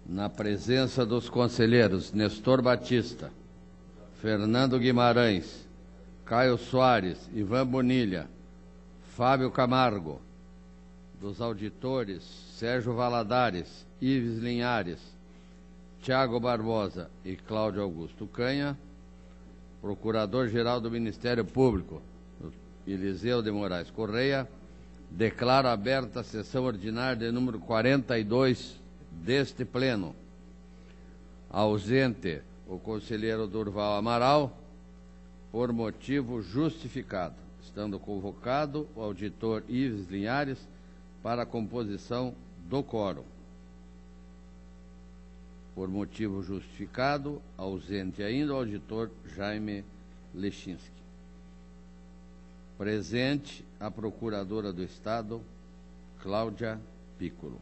Na presença dos conselheiros Nestor Batista, Fernando Guimarães, Caio Soares, Ivan Bonilha, Fábio Camargo, dos auditores Sérgio Valadares, Ives Linhares, Tiago Barbosa e Cláudio Augusto Canha, Procurador-Geral do Ministério Público, Eliseu de Moraes Correia, declaro aberta a sessão ordinária de número 42 deste Pleno. Ausente o conselheiro Durval Amaral, por motivo justificado, estando convocado o auditor Ives Linhares para a composição do quórum. Por motivo justificado, ausente ainda o auditor Jaime Lechinski. Presente a Procuradora do Estado, Cláudia Piccolo.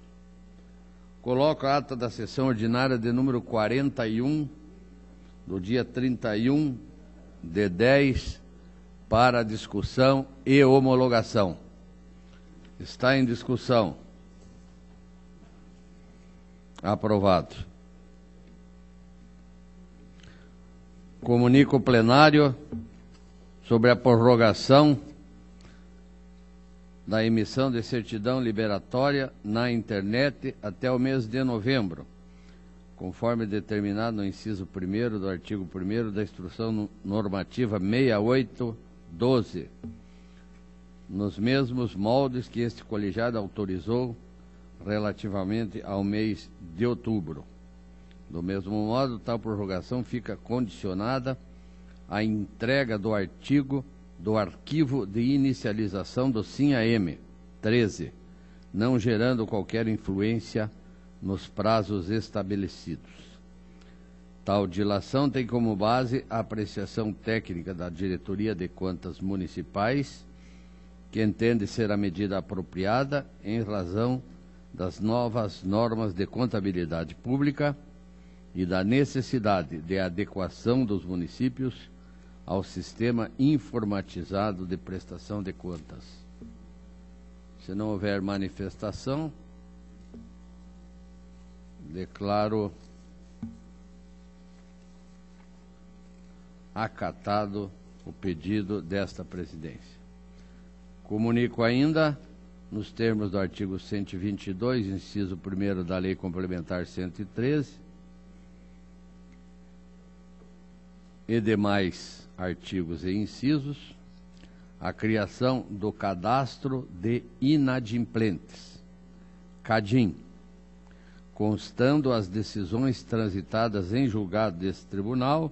Coloco a ata da sessão ordinária de número 41, do dia 31 de 10, para discussão e homologação. Está em discussão. Aprovado. Comunico o plenário sobre a prorrogação da emissão de certidão liberatória na internet até o mês de novembro, conforme determinado no inciso 1º do artigo 1º da Instrução Normativa 6812, nos mesmos moldes que este colegiado autorizou relativamente ao mês de outubro. Do mesmo modo, tal prorrogação fica condicionada à entrega do arquivo de inicialização do SIM-AM 13, não gerando qualquer influência nos prazos estabelecidos. Tal dilação tem como base a apreciação técnica da Diretoria de Contas Municipais, que entende ser a medida apropriada em razão das novas normas de contabilidade pública e da necessidade de adequação dos municípios ao sistema informatizado de prestação de contas. Se não houver manifestação, declaro acatado o pedido desta presidência. Comunico ainda, nos termos do artigo 122, inciso 1º da Lei Complementar 113, e demais artigos e incisos, a criação do Cadastro de Inadimplentes, CADIM, constando as decisões transitadas em julgado deste tribunal,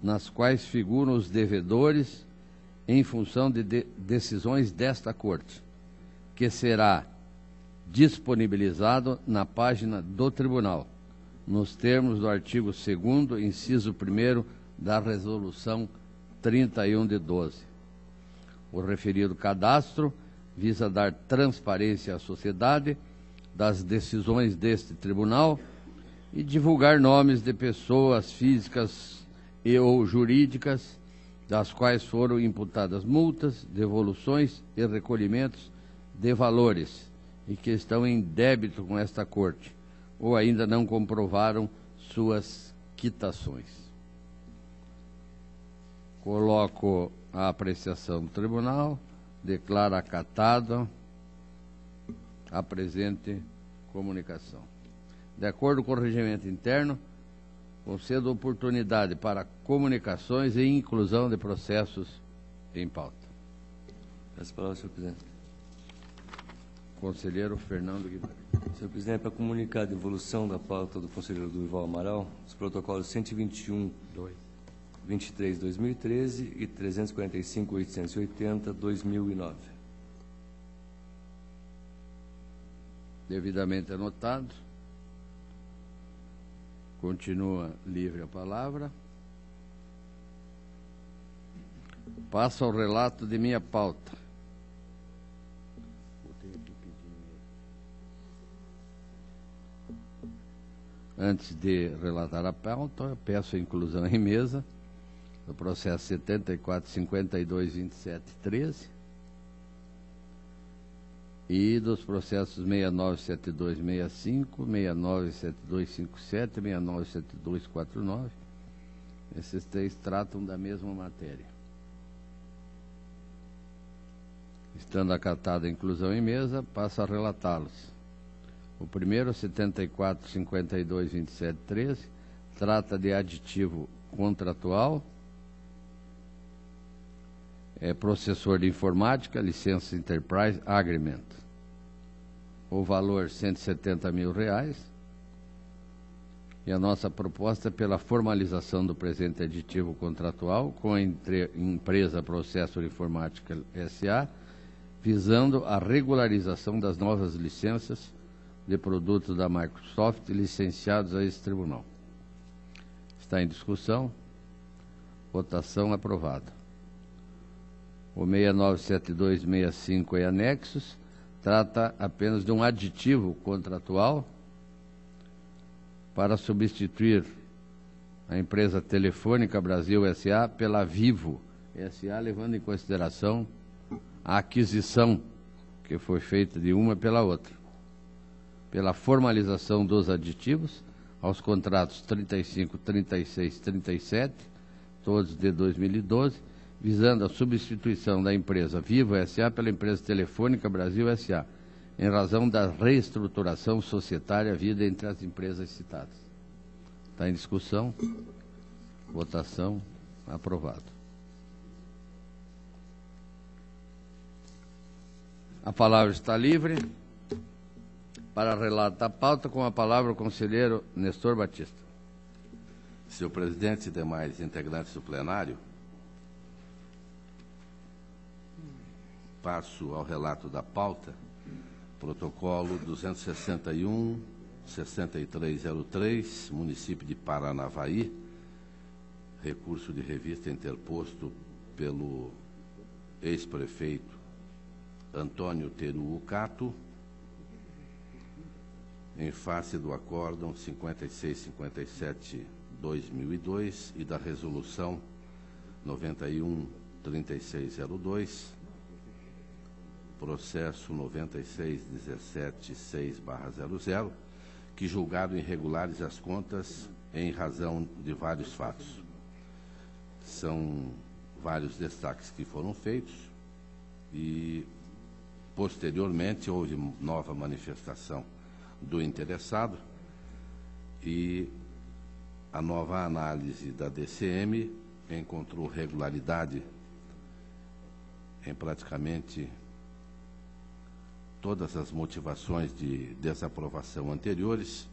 nas quais figuram os devedores em função de decisões desta Corte, que será disponibilizado na página do tribunal, nos termos do artigo 2º, inciso 1º da Resolução 31 de 12. O referido cadastro visa dar transparência à sociedade das decisões deste tribunal e divulgar nomes de pessoas físicas e ou jurídicas das quais foram imputadas multas, devoluções e recolhimentos de valores e que estão em débito com esta Corte ou ainda não comprovaram suas quitações. Coloco a apreciação do tribunal, declaro acatada a presente comunicação. De acordo com o regimento interno, concedo oportunidade para comunicações e inclusão de processos em pauta. Peço a palavra, senhor presidente. Conselheiro Fernando Guimarães. Senhor presidente, para comunicar a devolução da pauta do conselheiro Durval Amaral, os protocolos 121, 23, 2013 e 345, 880, 2009. Devidamente anotado. Continua livre a palavra. Passo ao relato de minha pauta. Antes de relatar a pauta, eu peço a inclusão em mesa do processo 74.52.27.13 e dos processos 697265, 697257, 697249. Esses três tratam da mesma matéria. Estando acatada a inclusão em mesa, passo a relatá-los. O primeiro, 74522713, trata de aditivo contratual, processor de informática, licença Enterprise Agreement. O valor R$ 170 mil. E a nossa proposta é pela formalização do presente aditivo contratual com a empresa Processor Informática S.A., visando a regularização das novas licenças de produtos da Microsoft licenciados a esse tribunal. Está em discussão. Votação aprovada. O 697265 e anexos trata apenas de um aditivo contratual para substituir a empresa Telefônica Brasil S.A. pela Vivo S.A., levando em consideração a aquisição que foi feita de uma pela outra, pela formalização dos aditivos aos contratos 35, 36, 37, todos de 2012, visando a substituição da empresa Vivo S.A. pela empresa Telefônica Brasil S.A., em razão da reestruturação societária havida entre as empresas citadas. Está em discussão. Votação aprovado. A palavra está livre. Para relato da pauta, com a palavra o conselheiro Nestor Batista. Senhor presidente e demais integrantes do plenário, passo ao relato da pauta, protocolo 261-6303, município de Paranavaí, recurso de revista interposto pelo ex-prefeito Antônio Teru Cato, em face do acórdão 5657-2002 e da resolução 91-3602, processo 9617-6/00, que julgaram irregulares as contas em razão de vários fatos. São vários destaques que foram feitos e, posteriormente, houve nova manifestação do interessado e a nova análise da DCM encontrou regularidade em praticamente todas as motivações de desaprovação anteriores,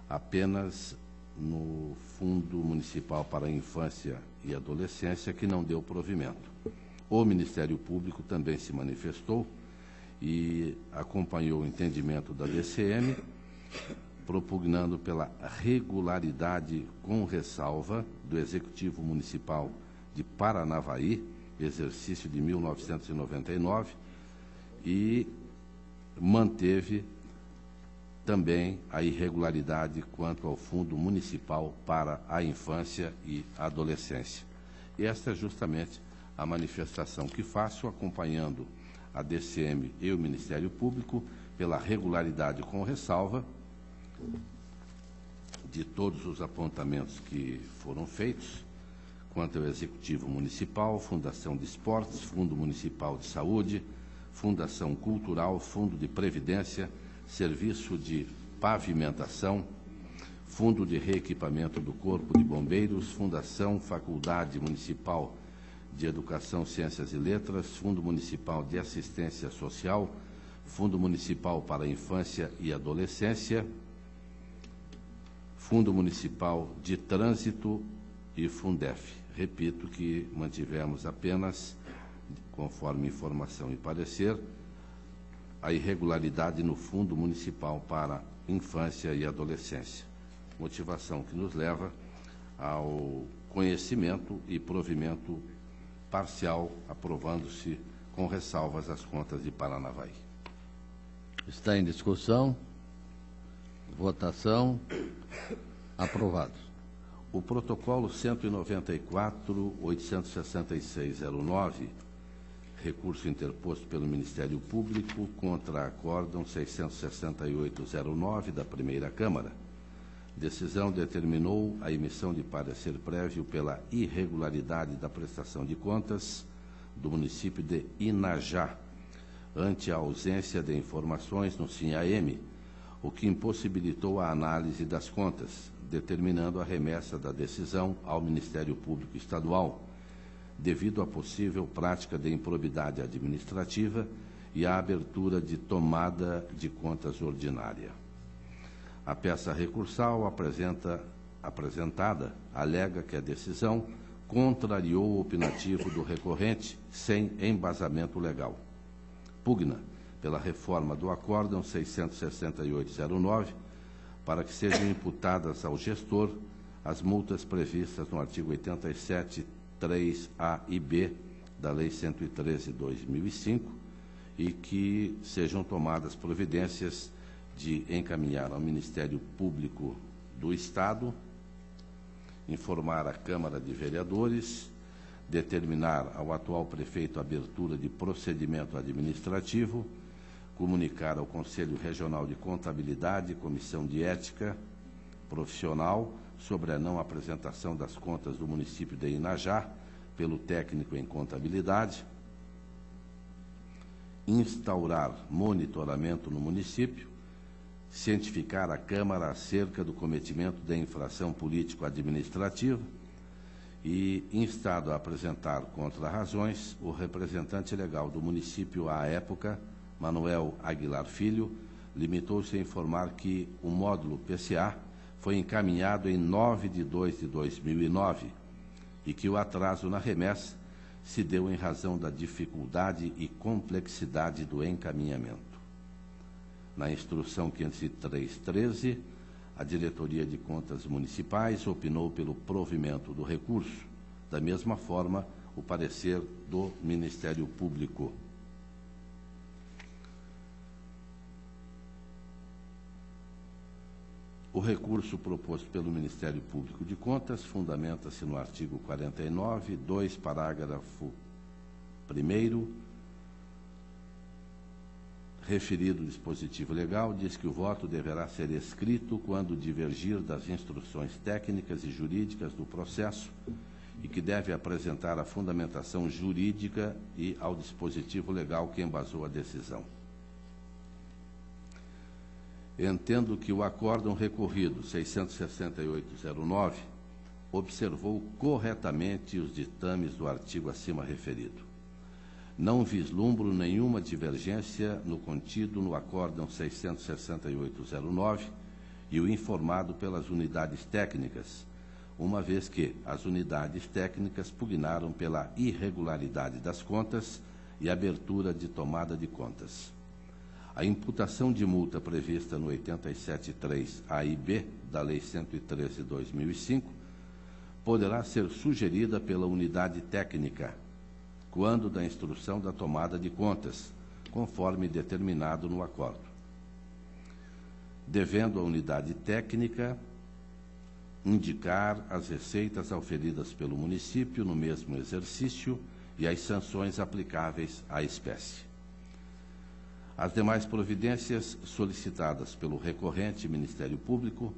apenas no Fundo Municipal para a Infância e Adolescência, que não deu provimento. O Ministério Público também se manifestou e acompanhou o entendimento da DCM, propugnando pela regularidade com ressalva do Executivo Municipal de Paranavaí, exercício de 1999, e manteve também a irregularidade quanto ao Fundo Municipal para a Infância e Adolescência. E esta é justamente a manifestação que faço, acompanhando a DCM e o Ministério Público pela regularidade com ressalva de todos os apontamentos que foram feitos quanto ao Executivo Municipal, Fundação de Esportes, Fundo Municipal de Saúde, Fundação Cultural, Fundo de Previdência, Serviço de Pavimentação, Fundo de Reequipamento do Corpo de Bombeiros, Fundação Faculdade Municipal de Educação, Ciências e Letras, Fundo Municipal de Assistência Social, Fundo Municipal para a Infância e Adolescência, Fundo Municipal de Trânsito e Fundef. Repito que mantivemos apenas, conforme informação e parecer, a irregularidade no Fundo Municipal para Infância e Adolescência. Motivação que nos leva ao conhecimento e provimento parcial, aprovando-se com ressalvas as contas de Paranavaí. Está em discussão. Votação. Aprovado. O protocolo 194-86609, recurso interposto pelo Ministério Público contra Acórdão 66809 da Primeira Câmara. Decisão determinou a emissão de parecer prévio pela irregularidade da prestação de contas do município de Inajá, ante a ausência de informações no SINAM, o que impossibilitou a análise das contas, determinando a remessa da decisão ao Ministério Público Estadual, devido à possível prática de improbidade administrativa e à abertura de tomada de contas ordinária. A peça recursal apresentada alega que a decisão contrariou o opinativo do recorrente sem embasamento legal. Pugna pela reforma do Acórdão 66809 para que sejam imputadas ao gestor as multas previstas no artigo 87, 3A e B da Lei 113/2005 e que sejam tomadas providências de encaminhar ao Ministério Público do Estado, informar a Câmara de Vereadores, determinar ao atual prefeito a abertura de procedimento administrativo, comunicar ao Conselho Regional de Contabilidade e Comissão de Ética Profissional sobre a não apresentação das contas do município de Inajá pelo técnico em contabilidade, instaurar monitoramento no município, cientificar a Câmara acerca do cometimento de infração político-administrativa e instado a apresentar contra-razões o representante legal do município à época, Manuel Aguilar Filho, limitou-se a informar que o módulo PCA foi encaminhado em 9 de 2 de 2009 e que o atraso na remessa se deu em razão da dificuldade e complexidade do encaminhamento. Na instrução 503/13, a Diretoria de Contas Municipais opinou pelo provimento do recurso. Da mesma forma, o parecer do Ministério Público. O recurso proposto pelo Ministério Público de Contas fundamenta-se no artigo 49, 2, parágrafo 1º, referido dispositivo legal, diz que o voto deverá ser escrito quando divergir das instruções técnicas e jurídicas do processo e que deve apresentar a fundamentação jurídica e ao dispositivo legal que embasou a decisão. Entendo que o acórdão recorrido 66809 observou corretamente os ditames do artigo acima referido. Não vislumbro nenhuma divergência no contido no acórdão 66809 e o informado pelas unidades técnicas, uma vez que as unidades técnicas pugnaram pela irregularidade das contas e abertura de tomada de contas. A imputação de multa prevista no 87.3 A e B da Lei 113/2005 poderá ser sugerida pela unidade técnica, quando da instrução da tomada de contas, conforme determinado no acordo, devendo a unidade técnica indicar as receitas auferidas pelo município no mesmo exercício e as sanções aplicáveis à espécie. As demais providências solicitadas pelo recorrente Ministério Público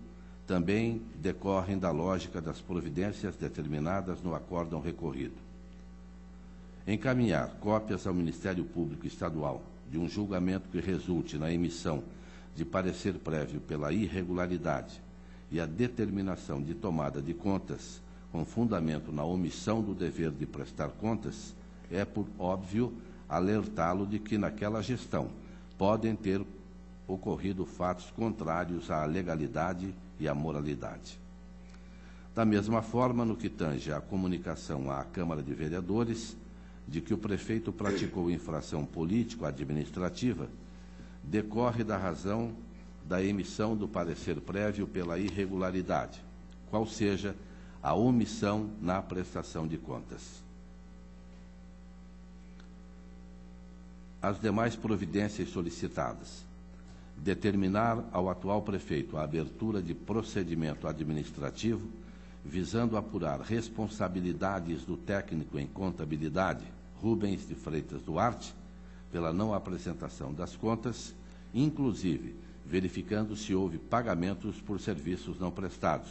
também decorrem da lógica das providências determinadas no acórdão recorrido. Encaminhar cópias ao Ministério Público Estadual de um julgamento que resulte na emissão de parecer prévio pela irregularidade e a determinação de tomada de contas com fundamento na omissão do dever de prestar contas é, por óbvio, alertá-lo de que naquela gestão podem ter ocorrido fatos contrários à legalidade e à moralidade. Da mesma forma, no que tange à comunicação à Câmara de Vereadores de que o prefeito praticou infração político-administrativa, decorre da razão da emissão do parecer prévio pela irregularidade, qual seja a omissão na prestação de contas. As demais providências solicitadas: determinar ao atual prefeito a abertura de procedimento administrativo visando apurar responsabilidades do técnico em contabilidade, Rubens de Freitas Duarte pela não apresentação das contas, inclusive verificando se houve pagamentos por serviços não prestados,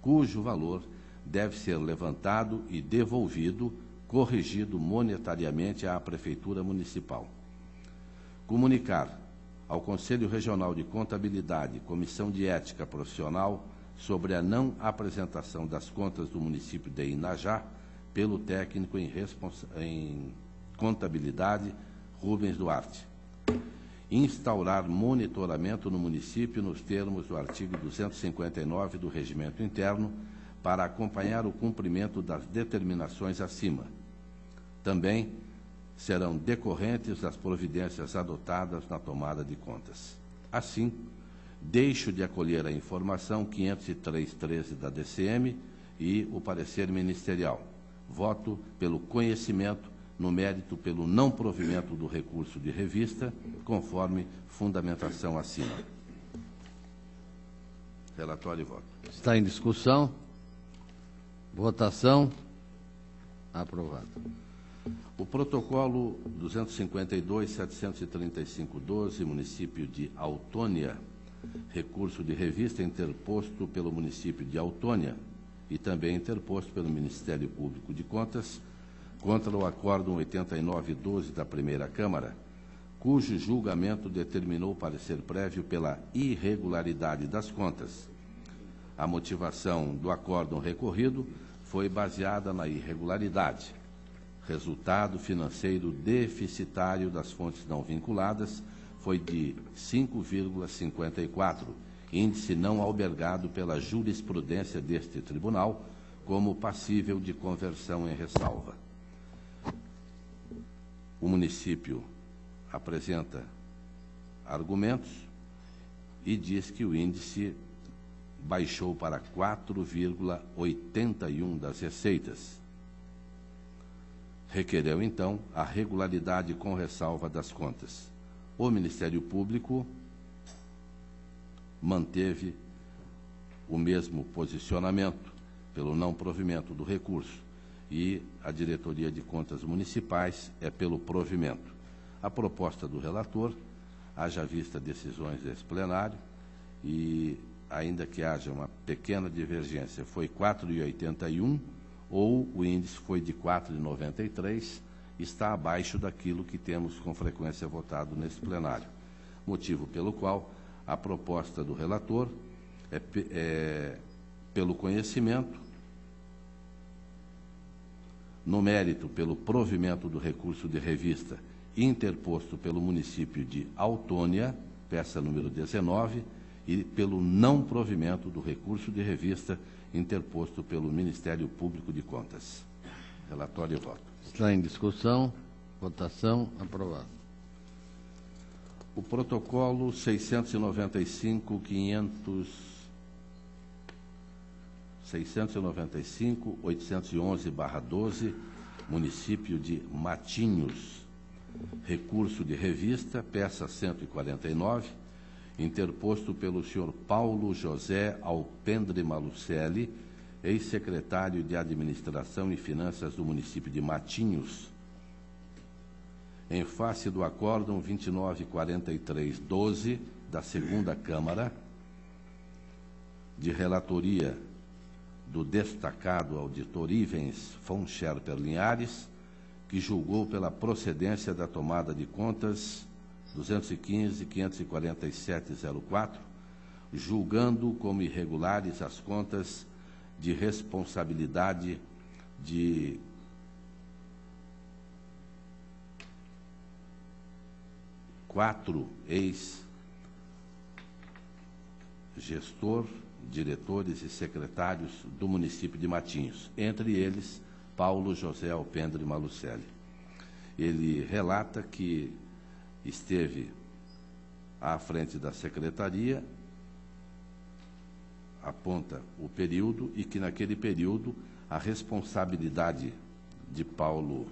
cujo valor deve ser levantado e devolvido, corrigido monetariamente à Prefeitura Municipal. Comunicar ao Conselho Regional de Contabilidade e Comissão de Ética Profissional sobre a não apresentação das contas do município de Inajá pelo técnico em contabilidade Rubens Duarte. Instaurar monitoramento no município nos termos do artigo 259 do Regimento Interno para acompanhar o cumprimento das determinações acima. Também serão decorrentes das providências adotadas na tomada de contas. Assim, deixo de acolher a informação 503-13 da DCM e o parecer ministerial. Voto pelo conhecimento, no mérito pelo não provimento do recurso de revista, conforme fundamentação acima. Relatório e voto. Está em discussão. Votação. Aprovado. O protocolo 252.735/12, município de Autônia, recurso de revista interposto pelo município de Autônia e também interposto pelo Ministério Público de Contas contra o Acórdão 89/12 da Primeira Câmara, cujo julgamento determinou parecer prévio pela irregularidade das contas. A motivação do acórdão recorrido foi baseada na irregularidade, resultado financeiro deficitário das fontes não vinculadas foi de 5,54, índice não albergado pela jurisprudência deste tribunal como passível de conversão em ressalva. O município apresenta argumentos e diz que o índice baixou para 4,81 das receitas. Requereu, então, a regularidade com ressalva das contas. O Ministério Público manteve o mesmo posicionamento pelo não provimento do recurso e a Diretoria de Contas Municipais é pelo provimento. A proposta do relator, haja vista decisões desse plenário e, ainda que haja uma pequena divergência, foi 4,81 ou o índice foi de 4,93, está abaixo daquilo que temos com frequência votado nesse plenário. Motivo pelo qual a proposta do relator é pelo conhecimento, no mérito pelo provimento do recurso de revista interposto pelo município de Autônia, peça número 19, e pelo não provimento do recurso de revista interposto pelo Ministério Público de Contas. Relatório e voto. Está em discussão. Votação. Aprovado. O protocolo 695-811/12, município de Matinhos, recurso de revista, peça 149, interposto pelo senhor Paulo José Alpendre Malucelli, ex-secretário de Administração e Finanças do município de Matinhos, em face do acórdão 2943/12 da Segunda Câmara, de relatoria do destacado auditor Ivens von Scherper Linhares, que julgou pela procedência da tomada de contas 215.547/04, julgando como irregulares as contas de responsabilidade de quatro ex-gestor, diretores e secretários do município de Matinhos, entre eles Paulo José Alpendre Malucelli. Ele relata que esteve à frente da secretaria, aponta o período e que naquele período a responsabilidade de Paulo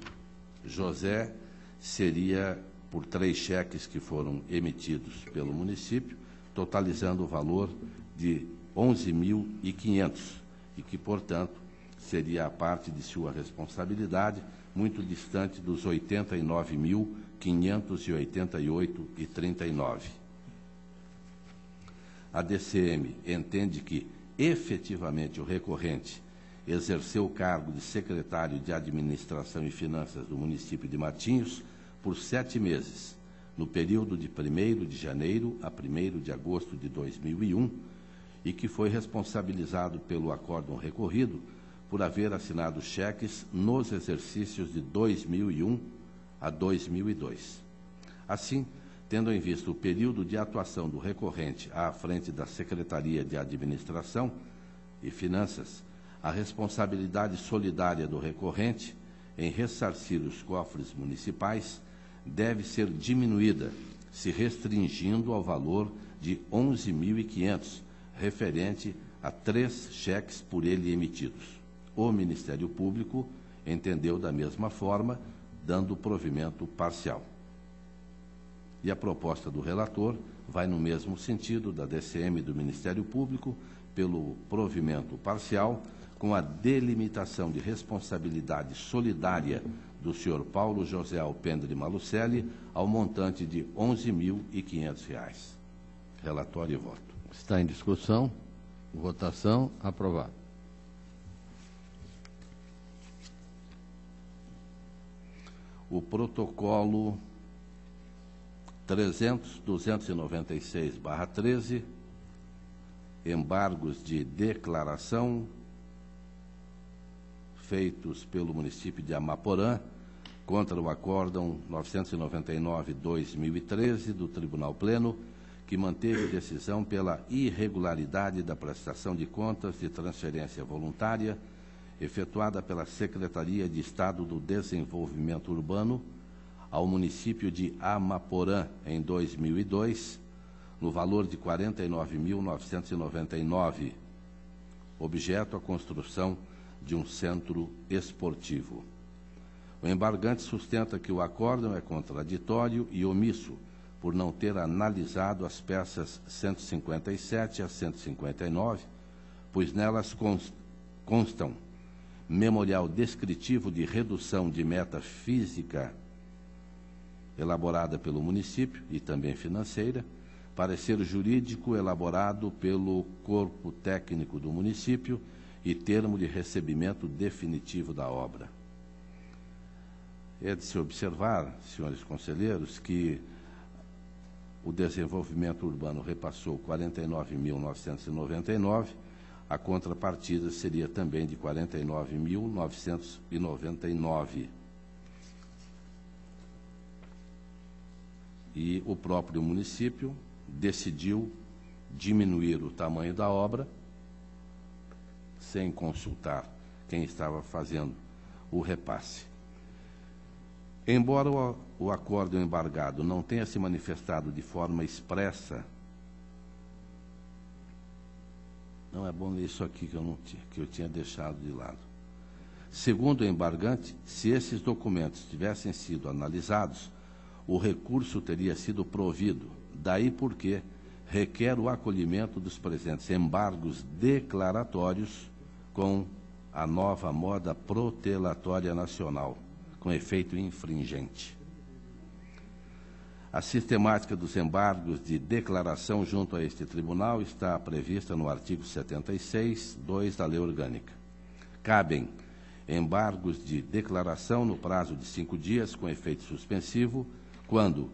José seria por 3 cheques que foram emitidos pelo município, totalizando o valor de 11.500 e que, portanto, seria a parte de sua responsabilidade, muito distante dos 89.588,39. A DCM entende que, efetivamente, o recorrente exerceu o cargo de secretário de Administração e Finanças do município de Matinhos por 7 meses, no período de 1º de janeiro a 1º de agosto de 2001, e que foi responsabilizado pelo acórdão recorrido por haver assinado cheques nos exercícios de 2001 a 2002. Assim, tendo em vista o período de atuação do recorrente à frente da Secretaria de Administração e Finanças, a responsabilidade solidária do recorrente em ressarcir os cofres municipais deve ser diminuída, se restringindo ao valor de 11.500, referente a 3 cheques por ele emitidos. O Ministério Público entendeu da mesma forma, dando provimento parcial. E a proposta do relator vai no mesmo sentido da DCM do Ministério Público, pelo provimento parcial, com a delimitação de responsabilidade solidária do senhor Paulo José Alpendre Malucelli ao montante de R$ 11.500. Relatório e voto. Está em discussão. Votação. Aprovado. O protocolo 296/13, embargos de declaração feitos pelo município de Amaporã contra o acórdão 999/2013 do Tribunal Pleno, que manteve decisão pela irregularidade da prestação de contas de transferência voluntária efetuada pela Secretaria de Estado do Desenvolvimento Urbano ao município de Amaporã em 2002, no valor de R$ 49.999, objeto a construção de um centro esportivo. O embargante sustenta que o acórdão é contraditório e omisso, por não ter analisado as peças 157 a 159, pois nelas constam memorial descritivo de redução de meta física elaborada pelo município e também financeira, parecer jurídico elaborado pelo corpo técnico do município e termo de recebimento definitivo da obra. É de se observar, senhores conselheiros, que o desenvolvimento urbano repassou 49.999, a contrapartida seria também de 49.999. E o próprio município decidiu diminuir o tamanho da obra sem consultar quem estava fazendo o repasse. Embora o acórdão embargado não tenha se manifestado de forma expressa, não é bom ler isso aqui que eu tinha deixado de lado. Segundo o embargante, se esses documentos tivessem sido analisados, o recurso teria sido provido, daí porque requer o acolhimento dos presentes embargos declaratórios com a nova moda protelatória nacional, com efeito infringente. A sistemática dos embargos de declaração junto a este tribunal está prevista no artigo 76, 2 da Lei Orgânica. Cabem embargos de declaração no prazo de 5 dias, com efeito suspensivo, quando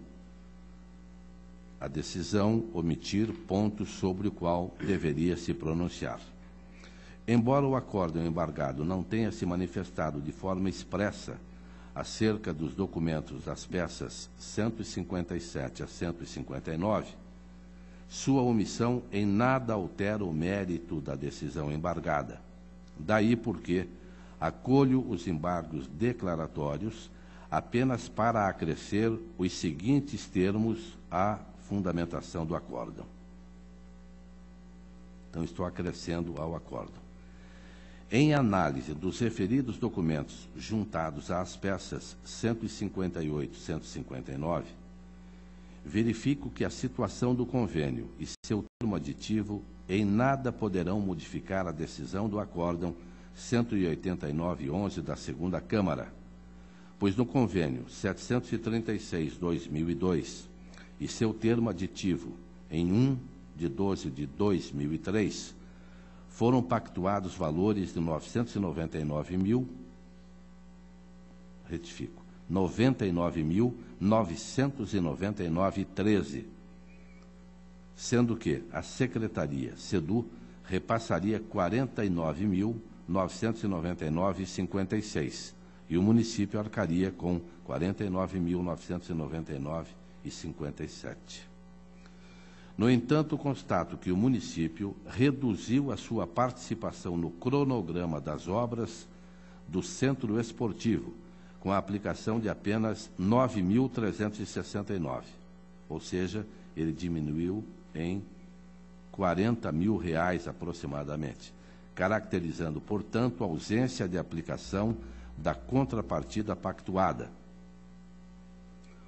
a decisão omitir pontos sobre o qual deveria se pronunciar. Embora o acórdão embargado não tenha se manifestado de forma expressa acerca dos documentos das peças 157 a 159, sua omissão em nada altera o mérito da decisão embargada. Daí porque acolho os embargos declaratórios apenas para acrescer os seguintes termos à fundamentação do acórdão. Então, estou acrescendo ao acórdão. Em análise dos referidos documentos juntados às peças 158 e 159, verifico que a situação do convênio e seu termo aditivo em nada poderão modificar a decisão do acórdão, 189/11 da Segunda Câmara, pois no convênio 736/2002 e seu termo aditivo em 1 de 12 de 2003, foram pactuados valores de 99.999,13, sendo que a Secretaria SEDU repassaria 49.999,56 e o município arcaria com 49.999,57. No entanto, constato que o município reduziu a sua participação no cronograma das obras do Centro Esportivo, com a aplicação de apenas 9.369, ou seja, ele diminuiu em R$40 mil aproximadamente, caracterizando, portanto, a ausência de aplicação da contrapartida pactuada,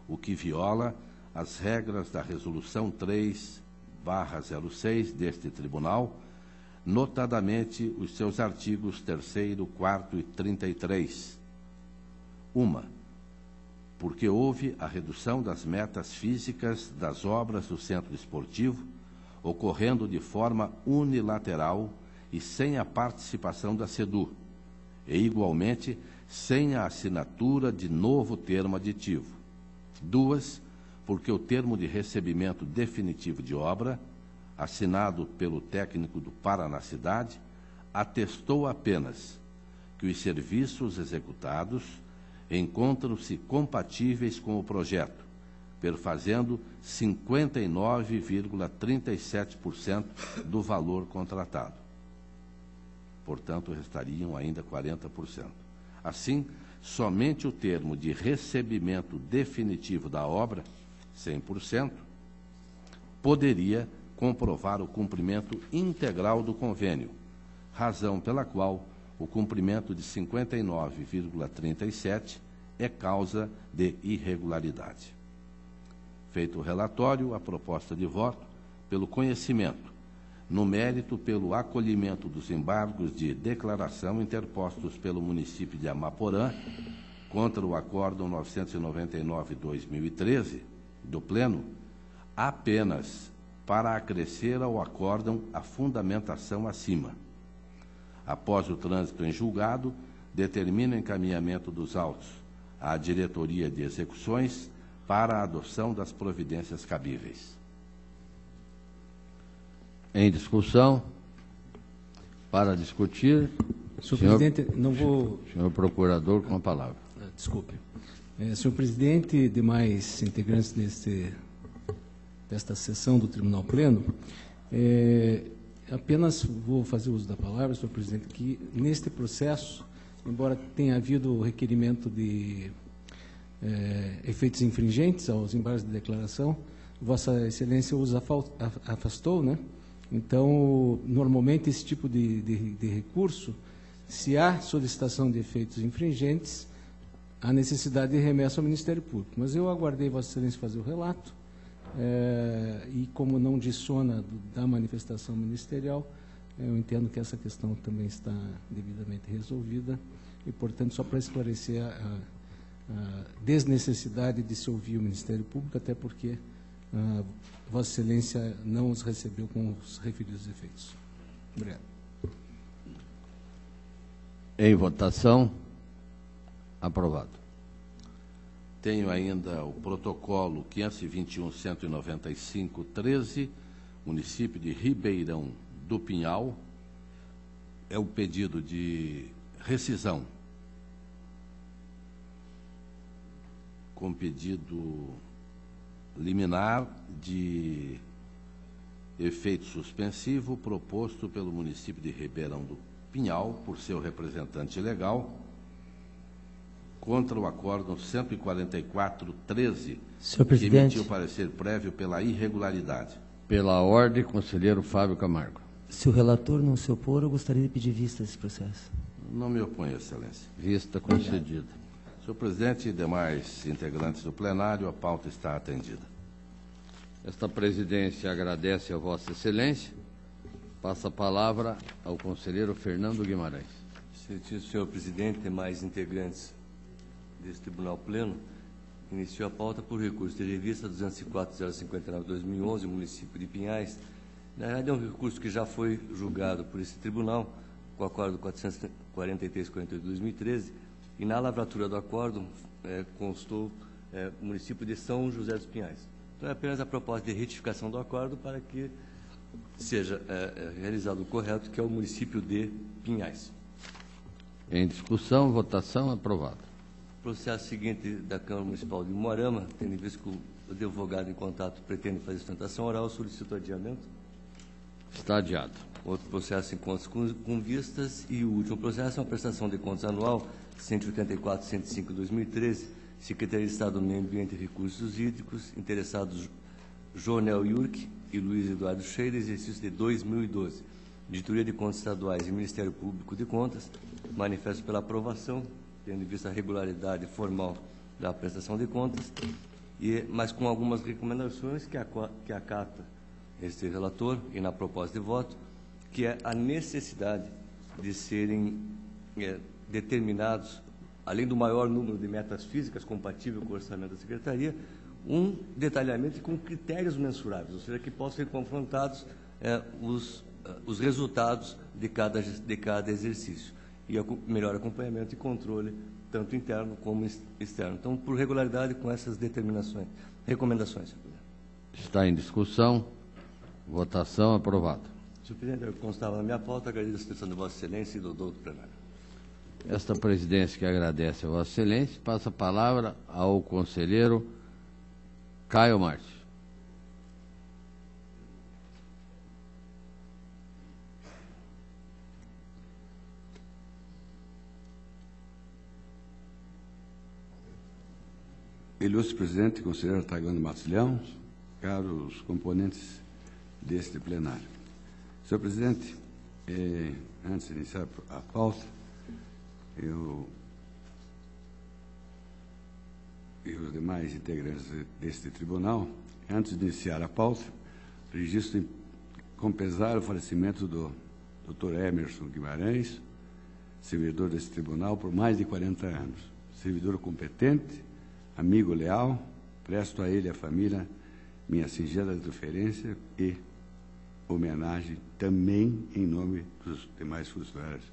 o que viola as regras da Resolução 3/06 deste Tribunal, notadamente os seus artigos 3º, 4º e 33. Porque houve a redução das metas físicas das obras do Centro Esportivo, ocorrendo de forma unilateral e sem a participação da SEDU, e, igualmente, sem a assinatura de novo termo aditivo. 2, porque o termo de recebimento definitivo de obra, assinado pelo técnico do Paranacidade, atestou apenas que os serviços executados encontram-se compatíveis com o projeto, perfazendo 59,37% do valor contratado. Portanto, restariam ainda 40%. Assim, somente o termo de recebimento definitivo da obra, 100%, poderia comprovar o cumprimento integral do convênio, razão pela qual o cumprimento de 59,37% é causa de irregularidade. Feito o relatório, a proposta de voto pelo conhecimento, no mérito pelo acolhimento dos embargos de declaração interpostos pelo município de Amaporã contra o Acórdão 999/2013 do Pleno, apenas para acrescer ao Acórdão a fundamentação acima. Após o trânsito em julgado, determina o encaminhamento dos autos à Diretoria de Execuções para a adoção das providências cabíveis. Em discussão, para discutir, Senhor Presidente, não vou... Senhor Procurador, com a palavra. Desculpe. Senhor Presidente e demais integrantes desta sessão do Tribunal Pleno, apenas vou fazer uso da palavra, senhor presidente, que neste processo, embora tenha havido requerimento de efeitos infringentes aos embargos de declaração, Vossa Excelência os afastou, né? Então, normalmente, esse tipo de recurso, se há solicitação de efeitos infringentes, há necessidade de remessa ao Ministério Público. Mas eu aguardei Vossa Excelência fazer o relato, e como não dissona da manifestação ministerial, eu entendo que essa questão também está devidamente resolvida e, portanto, só para esclarecer a desnecessidade de se ouvir o Ministério Público, até porque Vossa Excelência não os recebeu com os referidos efeitos. Obrigado. Em votação, aprovado. Tenho ainda o protocolo 521.195/13, município de Ribeirão do Pinhal. É o pedido de rescisão, com pedido liminar de efeito suspensivo proposto pelo município de Ribeirão do Pinhal, por seu representante legal, contra o Acórdão 144/13, que emitiu parecer prévio pela irregularidade. Pela ordem, conselheiro Fábio Camargo. Se o relator não se opor, eu gostaria de pedir vista desse processo. Não me oponho, Excelência. Vista concedida. Senhor presidente e demais integrantes do plenário, a pauta está atendida. Esta presidência agradece a Vossa Excelência. Passa a palavra ao conselheiro Fernando Guimarães. Senhor presidente e mais integrantes desse Tribunal Pleno, iniciou a pauta por recurso de revista 204.059/2011, município de Pinhais. Na verdade, é um recurso que já foi julgado por esse tribunal, com o acordo 443/48/2013, e na lavratura do acordo constou o município de São José dos Pinhais. Então, é apenas a proposta de retificação do acordo para que seja realizado o correto, que é o município de Pinhais. Em discussão, votação, aprovado. Processo seguinte da Câmara Municipal de Umuarama, tendo em vista que o advogado em contato pretende fazer sustentação oral, solicito adiamento. Está adiado. Outro processo em contas com vistas e o último processo é uma prestação de contas anual 184.105/2013, Secretaria de Estado do Meio Ambiente e Recursos Hídricos, interessados Jonel Yurk e Luiz Eduardo Scheira, exercício de 2012. Editoria de Contas Estaduais e Ministério Público de Contas, manifesto pela aprovação, tendo em vista a regularidade formal da prestação de contas, mas com algumas recomendações que acata este relator e na proposta de voto, que é a necessidade de serem determinados, além do maior número de metas físicas compatível com o orçamento da Secretaria, um detalhamento com critérios mensuráveis, ou seja, que possam ser confrontados os resultados de cada exercício, e melhor acompanhamento e controle, tanto interno como externo. Então, por regularidade, com essas recomendações. Está em discussão, votação, aprovado. Senhor presidente, constava na minha pauta, agradeço a atenção de Vossa Excelência e do doutor plenário. Esta presidência que agradece a Vossa Excelência, passa a palavra ao conselheiro Caio Márcio. Ilustre presidente, conselheiro Taigano Matos Leão, caros componentes deste plenário. Senhor presidente, antes de iniciar a pauta, eu e os demais integrantes deste tribunal, antes de iniciar a pauta, registro com pesar o falecimento do Dr. Emerson Guimarães, servidor desse tribunal por mais de 40 anos. Servidor competente, amigo leal, presto a ele e à família minha singela referência e homenagem também em nome dos demais funcionários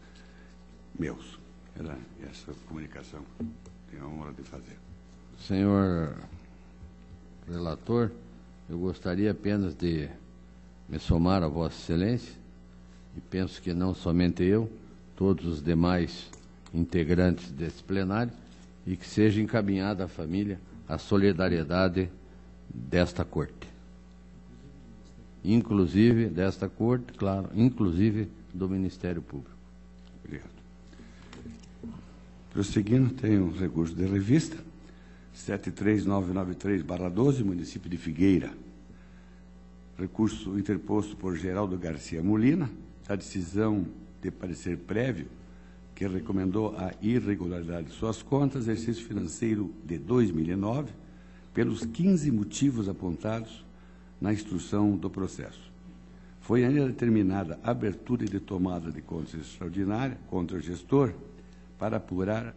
meus. Era essa comunicação que tenho a honra de fazer. Senhor relator, eu gostaria apenas de me somar a Vossa Excelência, e penso que não somente eu, todos os demais integrantes desse plenário, e que seja encaminhada à família a solidariedade desta Corte. Inclusive desta Corte, claro, inclusive do Ministério Público. Obrigado. Prosseguindo, tem um recurso de revista, 73993/12, município de Figueira. Recurso interposto por Geraldo Garcia Molina, a decisão de parecer prévio que recomendou a irregularidade de suas contas, exercício financeiro de 2009, pelos 15 motivos apontados na instrução do processo. Foi ainda determinada a abertura de tomada de contas extraordinária contra o gestor para apurar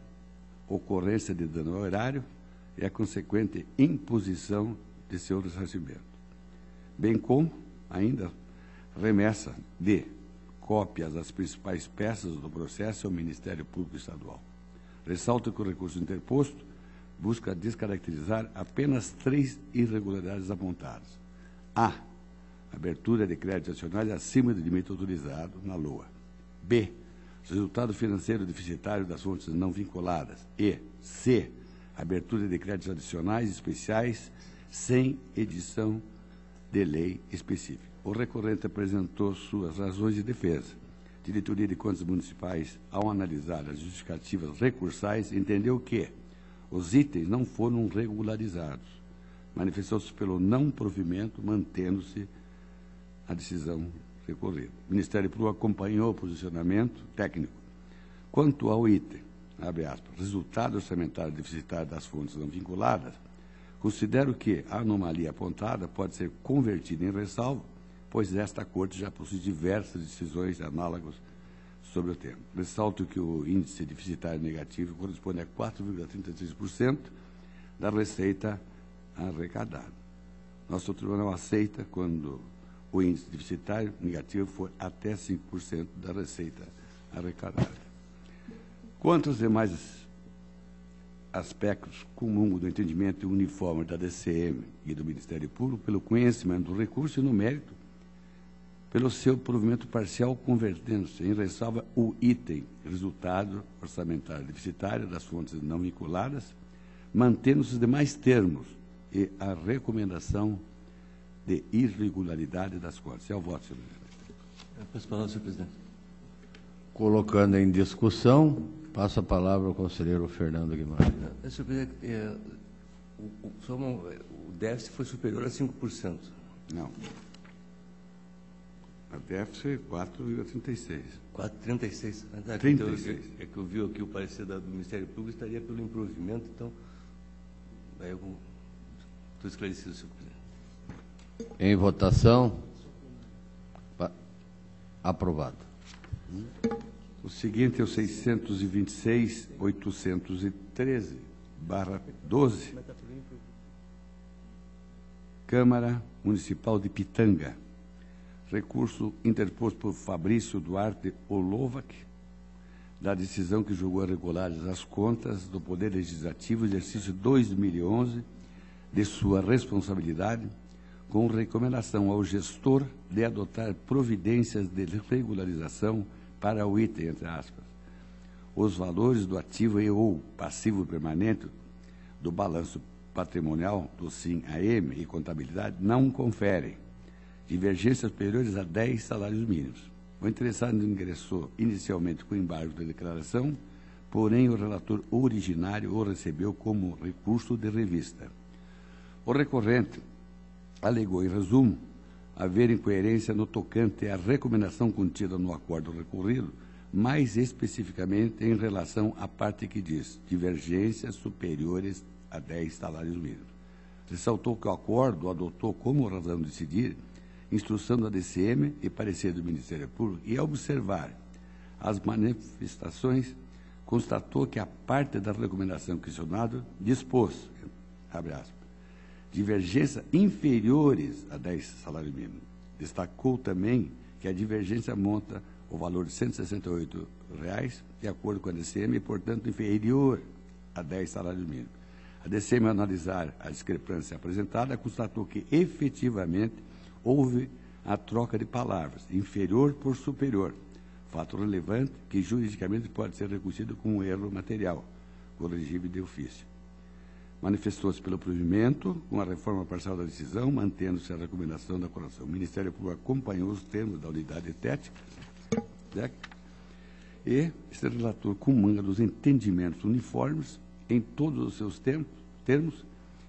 ocorrência de dano ao erário e a consequente imposição de seu ressarcimento, bem como, ainda, remessa de cópias das principais peças do processo ao Ministério Público Estadual. Ressalto que o recurso interposto busca descaracterizar apenas 3 irregularidades apontadas. A. Abertura de créditos adicionais acima do limite autorizado na LOA. B. Resultado financeiro deficitário das fontes não vinculadas. E. C. Abertura de créditos adicionais especiais sem edição de lei específica. O recorrente apresentou suas razões de defesa. A Diretoria de Contas Municipais, ao analisar as justificativas recursais, entendeu que os itens não foram regularizados. Manifestou-se pelo não provimento, mantendo-se a decisão recorrida. O Ministério Público acompanhou o posicionamento técnico. Quanto ao item, abre aspas, resultado orçamentário deficitário das fontes não vinculadas, considero que a anomalia apontada pode ser convertida em ressalva, pois esta Corte já possui diversas decisões análogas sobre o tema. Ressalto que o índice deficitário negativo corresponde a 4,36% da receita arrecadada. Nosso tribunal aceita quando o índice deficitário negativo for até 5% da receita arrecadada. Quanto aos demais aspectos, comungo do entendimento uniforme da DCM e do Ministério Público pelo conhecimento do recurso e no mérito pelo seu provimento parcial, convertendo-se em ressalva o item resultado orçamentário deficitário das fontes não vinculadas, mantendo-se os demais termos e a recomendação de irregularidade das contas. É o voto, senhor presidente. Peço a palavra, senhor presidente. Colocando em discussão, passo a palavra ao conselheiro Fernando Guimarães. Senhor presidente, o déficit foi superior a 5%. Não. A déficit é 4,36. 4,36. Ah, 36. É que eu vi aqui o parecer do Ministério Público, estaria pelo improvimento, então, aí eu estou esclarecido, senhor presidente. Em votação. Aprovado. O seguinte é o 626.813/12. Câmara Municipal de Pitanga. Recurso interposto por Fabrício Duarte Olovac, da decisão que julgou irregulares as contas do Poder Legislativo, exercício 2011, de sua responsabilidade, com recomendação ao gestor de adotar providências de regularização para o item, entre aspas, os valores do ativo e ou passivo permanente do balanço patrimonial do SIM-AM e contabilidade não conferem divergências superiores a 10 salários mínimos. O interessado ingressou inicialmente com embargo da declaração, porém o relator originário o recebeu como recurso de revista. O recorrente alegou, em resumo, haver incoerência no tocante à recomendação contida no acordo recorrido, mais especificamente em relação à parte que diz divergências superiores a 10 salários mínimos. Ressaltou que o acordo adotou como razão de decidir instrução da DCM e parecer do Ministério Público, e, ao observar as manifestações, constatou que a parte da recomendação questionada dispôs, abre aspas, divergências inferiores a 10 salários mínimos. Destacou também que a divergência monta o valor de R$ 168, de acordo com a DCM, e, portanto, inferior a 10 salários mínimos. A DCM, ao analisar a discrepância apresentada, constatou que, efetivamente, houve a troca de palavras, inferior por superior, fato relevante que juridicamente pode ser reconhecido como um erro material, corrigível de ofício. Manifestou-se pelo provimento com a reforma parcial da decisão, mantendo-se a recomendação da correção. O Ministério Público acompanhou os termos da unidade técnica, e este relator comunga dos entendimentos uniformes em todos os seus termos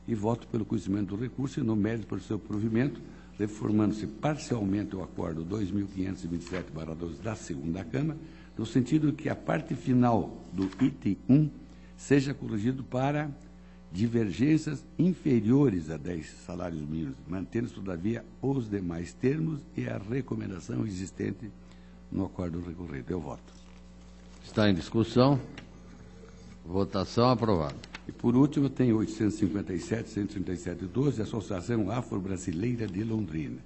e voto pelo conhecimento do recurso e no mérito por seu provimento, reformando-se parcialmente o acordo 2527/12 da segunda Câmara, no sentido que a parte final do item 1 seja corrigido para divergências inferiores a 10 salários mínimos, mantendo-se, todavia, os demais termos e a recomendação existente no acordo recorrido. Eu voto. Está em discussão. Votação aprovada. E, por último, tem 857.137/12, Associação Afro-Brasileira de Londrina.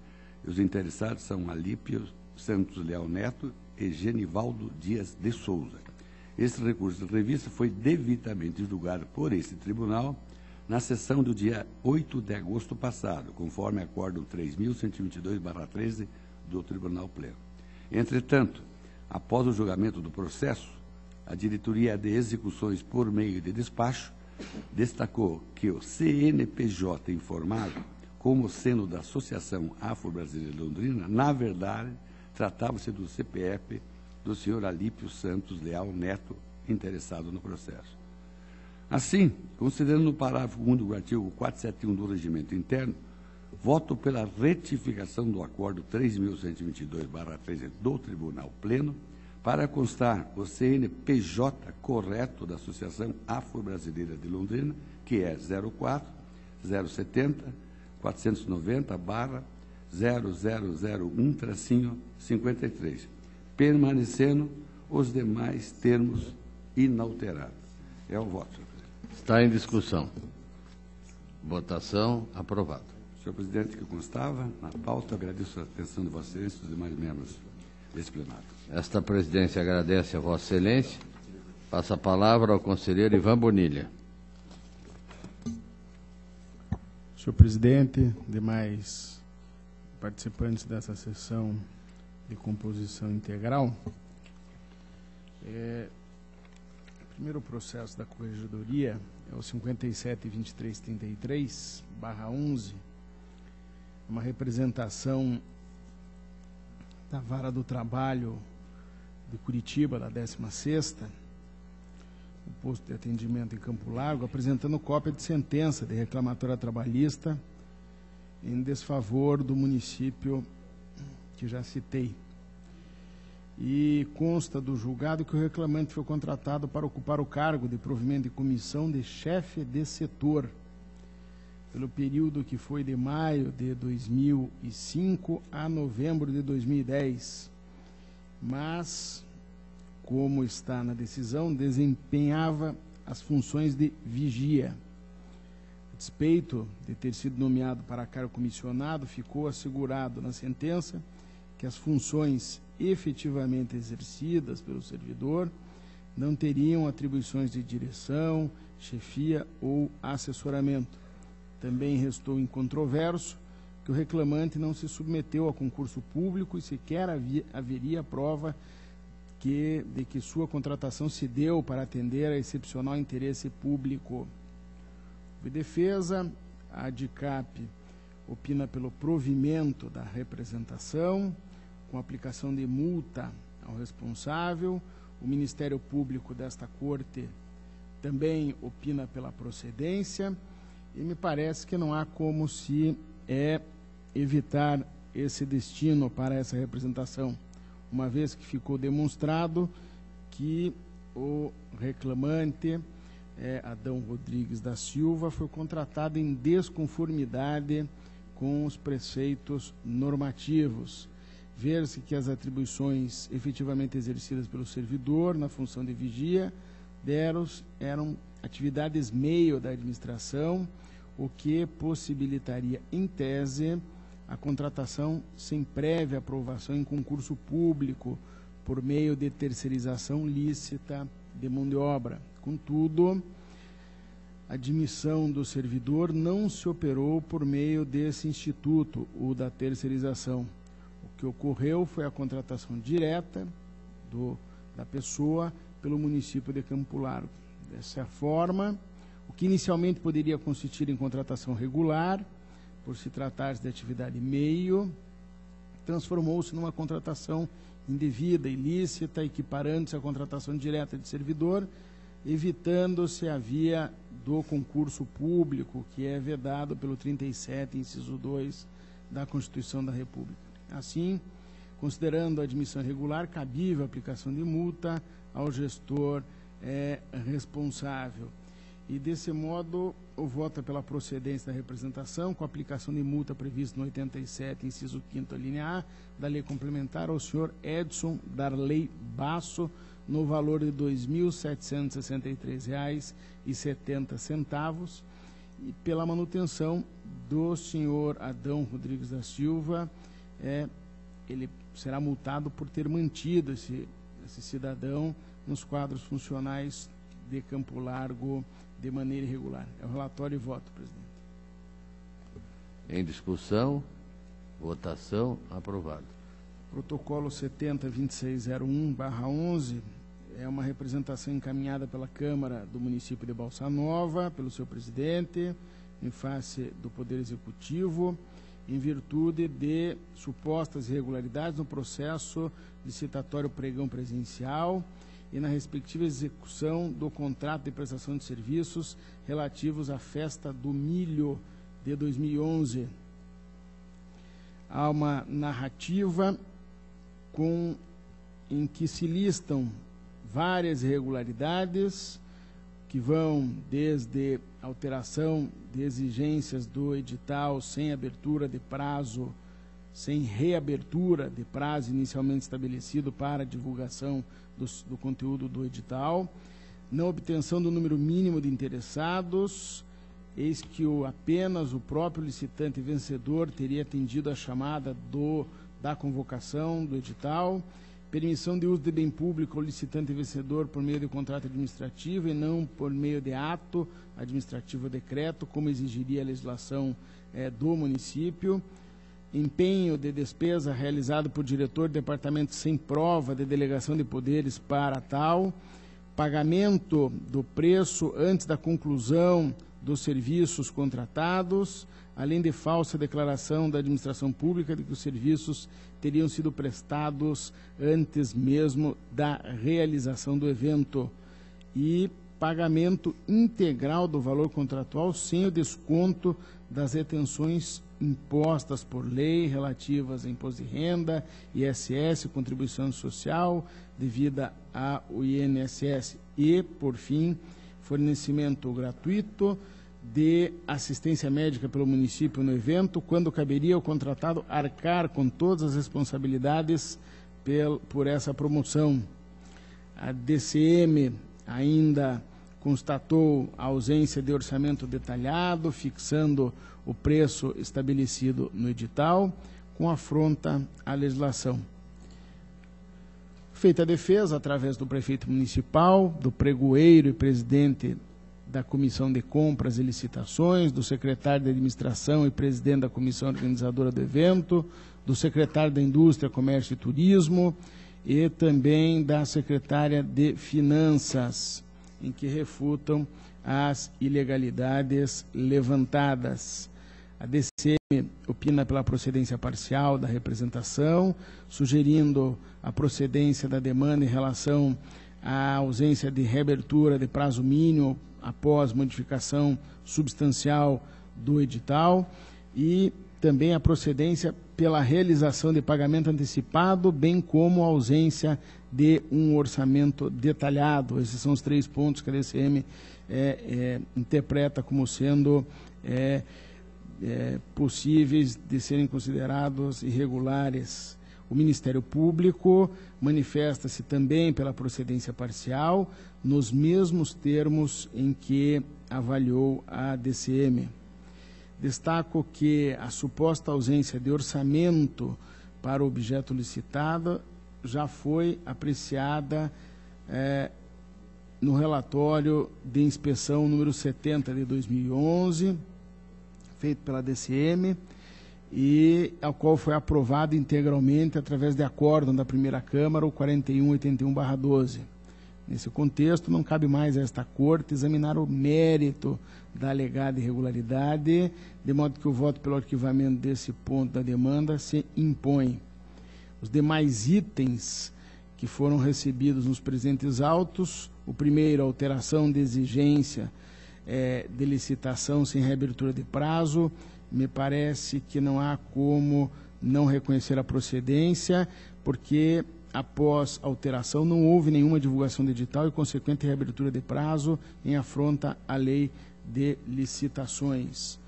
E os interessados são Alípio Santos Leal Neto e Genivaldo Dias de Souza. Este recurso de revista foi devidamente julgado por este tribunal na sessão do dia 8 de agosto passado, conforme acordo 3.122/13 do Tribunal Pleno. Entretanto, após o julgamento do processo, a Diretoria de Execuções por meio de despacho destacou que o CNPJ informado como sendo da Associação Afro-Brasileira de Londrina, na verdade, tratava-se do CPF do senhor Alípio Santos Leal Neto, interessado no processo. Assim, considerando o parágrafo 1º do artigo 471 do Regimento Interno, voto pela retificação do acordo 3.122/13 do Tribunal Pleno para constar o CNPJ correto da Associação Afro-Brasileira de Londrina, que é 04 070 490/0001-53, permanecendo os demais termos inalterados. É o voto, senhor presidente. Está em discussão. Votação. Aprovado. Senhor presidente, que constava na pauta, agradeço a atenção de Vossa Excelência e dos demais membros deste plenário. Esta presidência agradece a Vossa Excelência. Passa a palavra ao conselheiro Ivan Bonilha. Senhor presidente, demais participantes dessa sessão de composição integral, o primeiro processo da Corregedoria é o 57.2333/11, uma representação da Vara do Trabalho de Curitiba, da 16ª, o posto de atendimento em Campo Largo, apresentando cópia de sentença de reclamatória trabalhista em desfavor do município que já citei. E consta do julgado que o reclamante foi contratado para ocupar o cargo de provimento de comissão de chefe de setor pelo período que foi de maio de 2005 a novembro de 2010, mas, como está na decisão, desempenhava as funções de vigia. A despeito de ter sido nomeado para cargo comissionado, ficou assegurado na sentença que as funções efetivamente exercidas pelo servidor não teriam atribuições de direção, chefia ou assessoramento. Também restou incontroverso que o reclamante não se submeteu a concurso público e sequer haveria prova de que sua contratação se deu para atender a excepcional interesse público. De defesa, a ADICAP opina pelo provimento da representação, com aplicação de multa ao responsável. O Ministério Público desta Corte também opina pela procedência, e me parece que não há como se evitar esse destino para essa representação, uma vez que ficou demonstrado que o reclamante, Adão Rodrigues da Silva, foi contratado em desconformidade com os preceitos normativos. Ver-se que as atribuições efetivamente exercidas pelo servidor na função de vigia eram atividades meio da administração, o que possibilitaria, em tese, a contratação sem prévia aprovação em concurso público por meio de terceirização lícita de mão de obra. Contudo, a admissão do servidor não se operou por meio desse instituto, o da terceirização. O que ocorreu foi a contratação direta da pessoa pelo município de Campo Largo. Dessa forma, o que inicialmente poderia consistir em contratação regular, por se tratar de atividade meio, transformou-se numa contratação indevida, ilícita, equiparando-se à contratação direta de servidor, evitando-se a via do concurso público, que é vedado pelo 37, inciso 2 da Constituição da República. Assim, considerando a admissão irregular, cabível a aplicação de multa ao gestor responsável. E, desse modo, o voto é pela procedência da representação, com a aplicação de multa prevista no 87, inciso 5º, linha A, da lei complementar, ao senhor Edson Darley Basso, no valor de R$ 2.763,70, e pela manutenção do senhor Adão Rodrigues da Silva. Ele será multado por ter mantido esse cidadão nos quadros funcionais de Campo Largo de maneira irregular. É o relatório e voto, presidente. Em discussão, votação, aprovado. Protocolo 70.2601/11 é uma representação encaminhada pela Câmara do município de Balsa Nova, pelo seu presidente, em face do Poder Executivo, em virtude de supostas irregularidades no processo licitatório pregão presencial e na respectiva execução do contrato de prestação de serviços relativos à Festa do Milho de 2011. Há uma narrativa em que se listam várias irregularidades que vão desde alteração de exigências do edital sem abertura de prazo sem reabertura de prazo inicialmente estabelecido para divulgação do conteúdo do edital, não obtenção do número mínimo de interessados, eis que apenas o próprio licitante vencedor teria atendido a chamada da convocação do edital, permissão de uso de bem público ao licitante vencedor por meio de contrato administrativo e não por meio de ato administrativo ou decreto, como exigiria a legislação do município, empenho de despesa realizado por diretor de departamento sem prova de delegação de poderes para tal, pagamento do preço antes da conclusão dos serviços contratados, além de falsa declaração da administração pública de que os serviços teriam sido prestados antes mesmo da realização do evento, e pagamento integral do valor contratual sem o desconto das retenções impostas por lei relativas a imposto de renda, ISS, contribuição social devida ao INSS e, por fim, fornecimento gratuito de assistência médica pelo município no evento, quando caberia ao contratado arcar com todas as responsabilidades por essa promoção. A DCM ainda constatou a ausência de orçamento detalhado, fixando o preço estabelecido no edital, com afronta à legislação. Feita a defesa, através do prefeito municipal, do pregoeiro e presidente da Comissão de Compras e Licitações, do secretário de Administração e presidente da Comissão Organizadora do evento, do secretário da Indústria, Comércio e Turismo e também da secretária de Finanças, em que refutam as ilegalidades levantadas. A DCM opina pela procedência parcial da representação, sugerindo a procedência da demanda em relação à ausência de reabertura de prazo mínimo após modificação substancial do edital e também a procedência pela realização de pagamento antecipado, bem como a ausência de um orçamento detalhado. Esses são os 3 pontos que a DCM interpreta como sendo possíveis de serem considerados irregulares. O Ministério Público manifesta-se também pela procedência parcial, nos mesmos termos em que avaliou a DCM. Destaco que a suposta ausência de orçamento para o objeto licitado já foi apreciada no relatório de inspeção número 70 de 2011, feito pela DCM, e ao qual foi aprovado integralmente através de acórdão da primeira Câmara, o 4181/12. Nesse contexto, não cabe mais a esta Corte examinar o mérito da alegada irregularidade, de modo que o voto pelo arquivamento desse ponto da demanda se impõe. Os demais itens que foram recebidos nos presentes autos, o primeiro, a alteração de exigência de licitação sem reabertura de prazo, me parece que não há como não reconhecer a procedência, porque após alteração não houve nenhuma divulgação de edital e consequente reabertura de prazo em afronta à lei de licitações.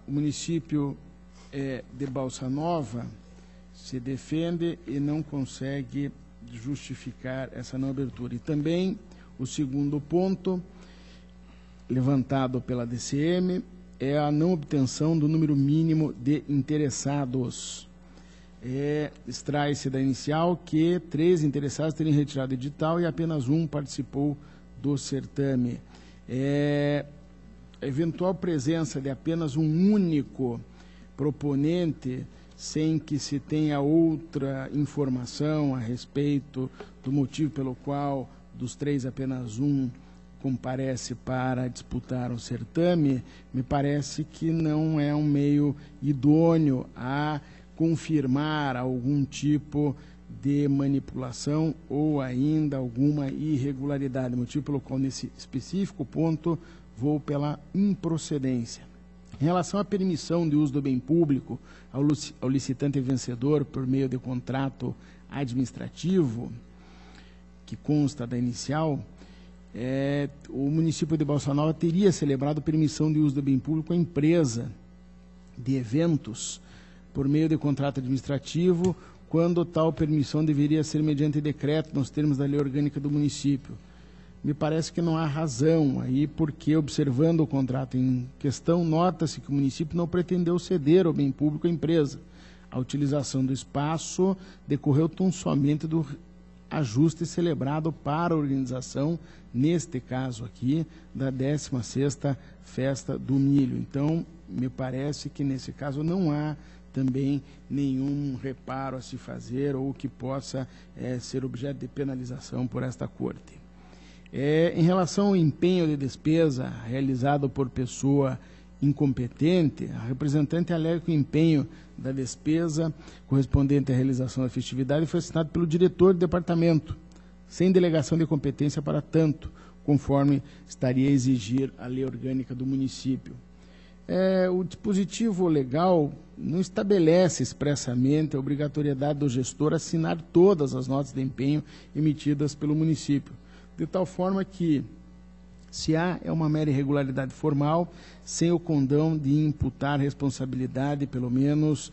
O município de Balsa Nova se defende e não consegue justificar essa não abertura. E também o segundo ponto, levantado pela DCM, é a não obtenção do número mínimo de interessados. Extrai-se da inicial que 13 interessados teriam retirado o edital e apenas um participou do certame. A eventual presença de apenas um único proponente, sem que se tenha outra informação a respeito do motivo pelo qual dos 3 apenas um comparece para disputar o certame, me parece que não é um meio idôneo a confirmar algum tipo de manipulação ou ainda alguma irregularidade, motivo pelo qual nesse específico ponto vou pela improcedência. Em relação à permissão de uso do bem público ao licitante vencedor por meio de contrato administrativo, que consta da inicial, o município de Balsa Nova teria celebrado permissão de uso do bem público à empresa de eventos por meio de contrato administrativo, quando tal permissão deveria ser mediante decreto nos termos da lei orgânica do município. Me parece que não há razão aí, porque, observando o contrato em questão, nota-se que o município não pretendeu ceder ao bem público à empresa. A utilização do espaço decorreu tão somente do ajuste celebrado para a organização, neste caso aqui, da 16ª Festa do Milho. Então, me parece que nesse caso não há também nenhum reparo a se fazer ou que possa ser objeto de penalização por esta Corte. Em relação ao empenho de despesa realizado por pessoa incompetente, a representante alega que o empenho da despesa correspondente à realização da festividade foi assinado pelo diretor do departamento, sem delegação de competência para tanto, conforme estaria a exigir a lei orgânica do município. O dispositivo legal não estabelece expressamente a obrigatoriedade do gestor assinar todas as notas de empenho emitidas pelo município, de tal forma que, se há uma mera irregularidade formal, sem o condão de imputar responsabilidade, pelo menos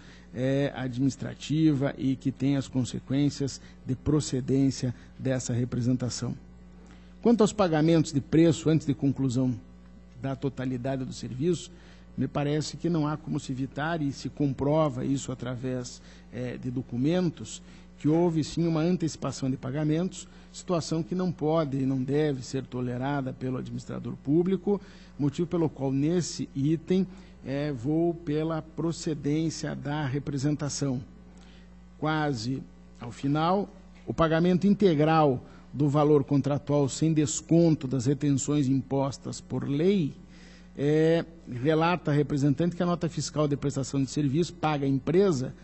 administrativa, e que tenha as consequências de procedência dessa representação. Quanto aos pagamentos de preço antes de conclusão da totalidade do serviço, me parece que não há como se evitar, e se comprova isso através de documentos, que houve sim uma antecipação de pagamentos, situação que não pode e não deve ser tolerada pelo administrador público, motivo pelo qual nesse item vou pela procedência da representação. Quase ao final, o pagamento integral do valor contratual sem desconto das retenções impostas por lei, relata a representante que a nota fiscal de prestação de serviço paga à empresa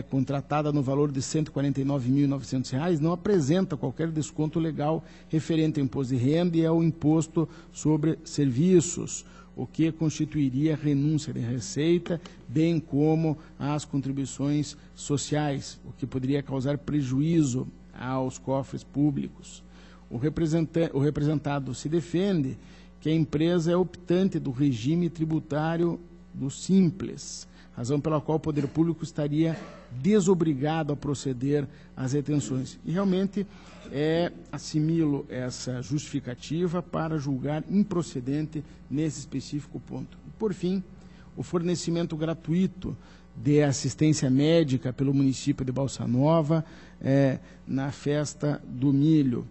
contratada no valor de R$ 149.900, não apresenta qualquer desconto legal referente ao imposto de renda e ao imposto sobre serviços, o que constituiria renúncia de receita, bem como as contribuições sociais, o que poderia causar prejuízo aos cofres públicos. O representado se defende que a empresa é optante do regime tributário do Simples, razão pela qual o poder público estaria desobrigado a proceder às retenções. E realmente assimilo essa justificativa para julgar improcedente nesse específico ponto. Por fim, o fornecimento gratuito de assistência médica pelo município de Balsa Nova na Festa do Milho.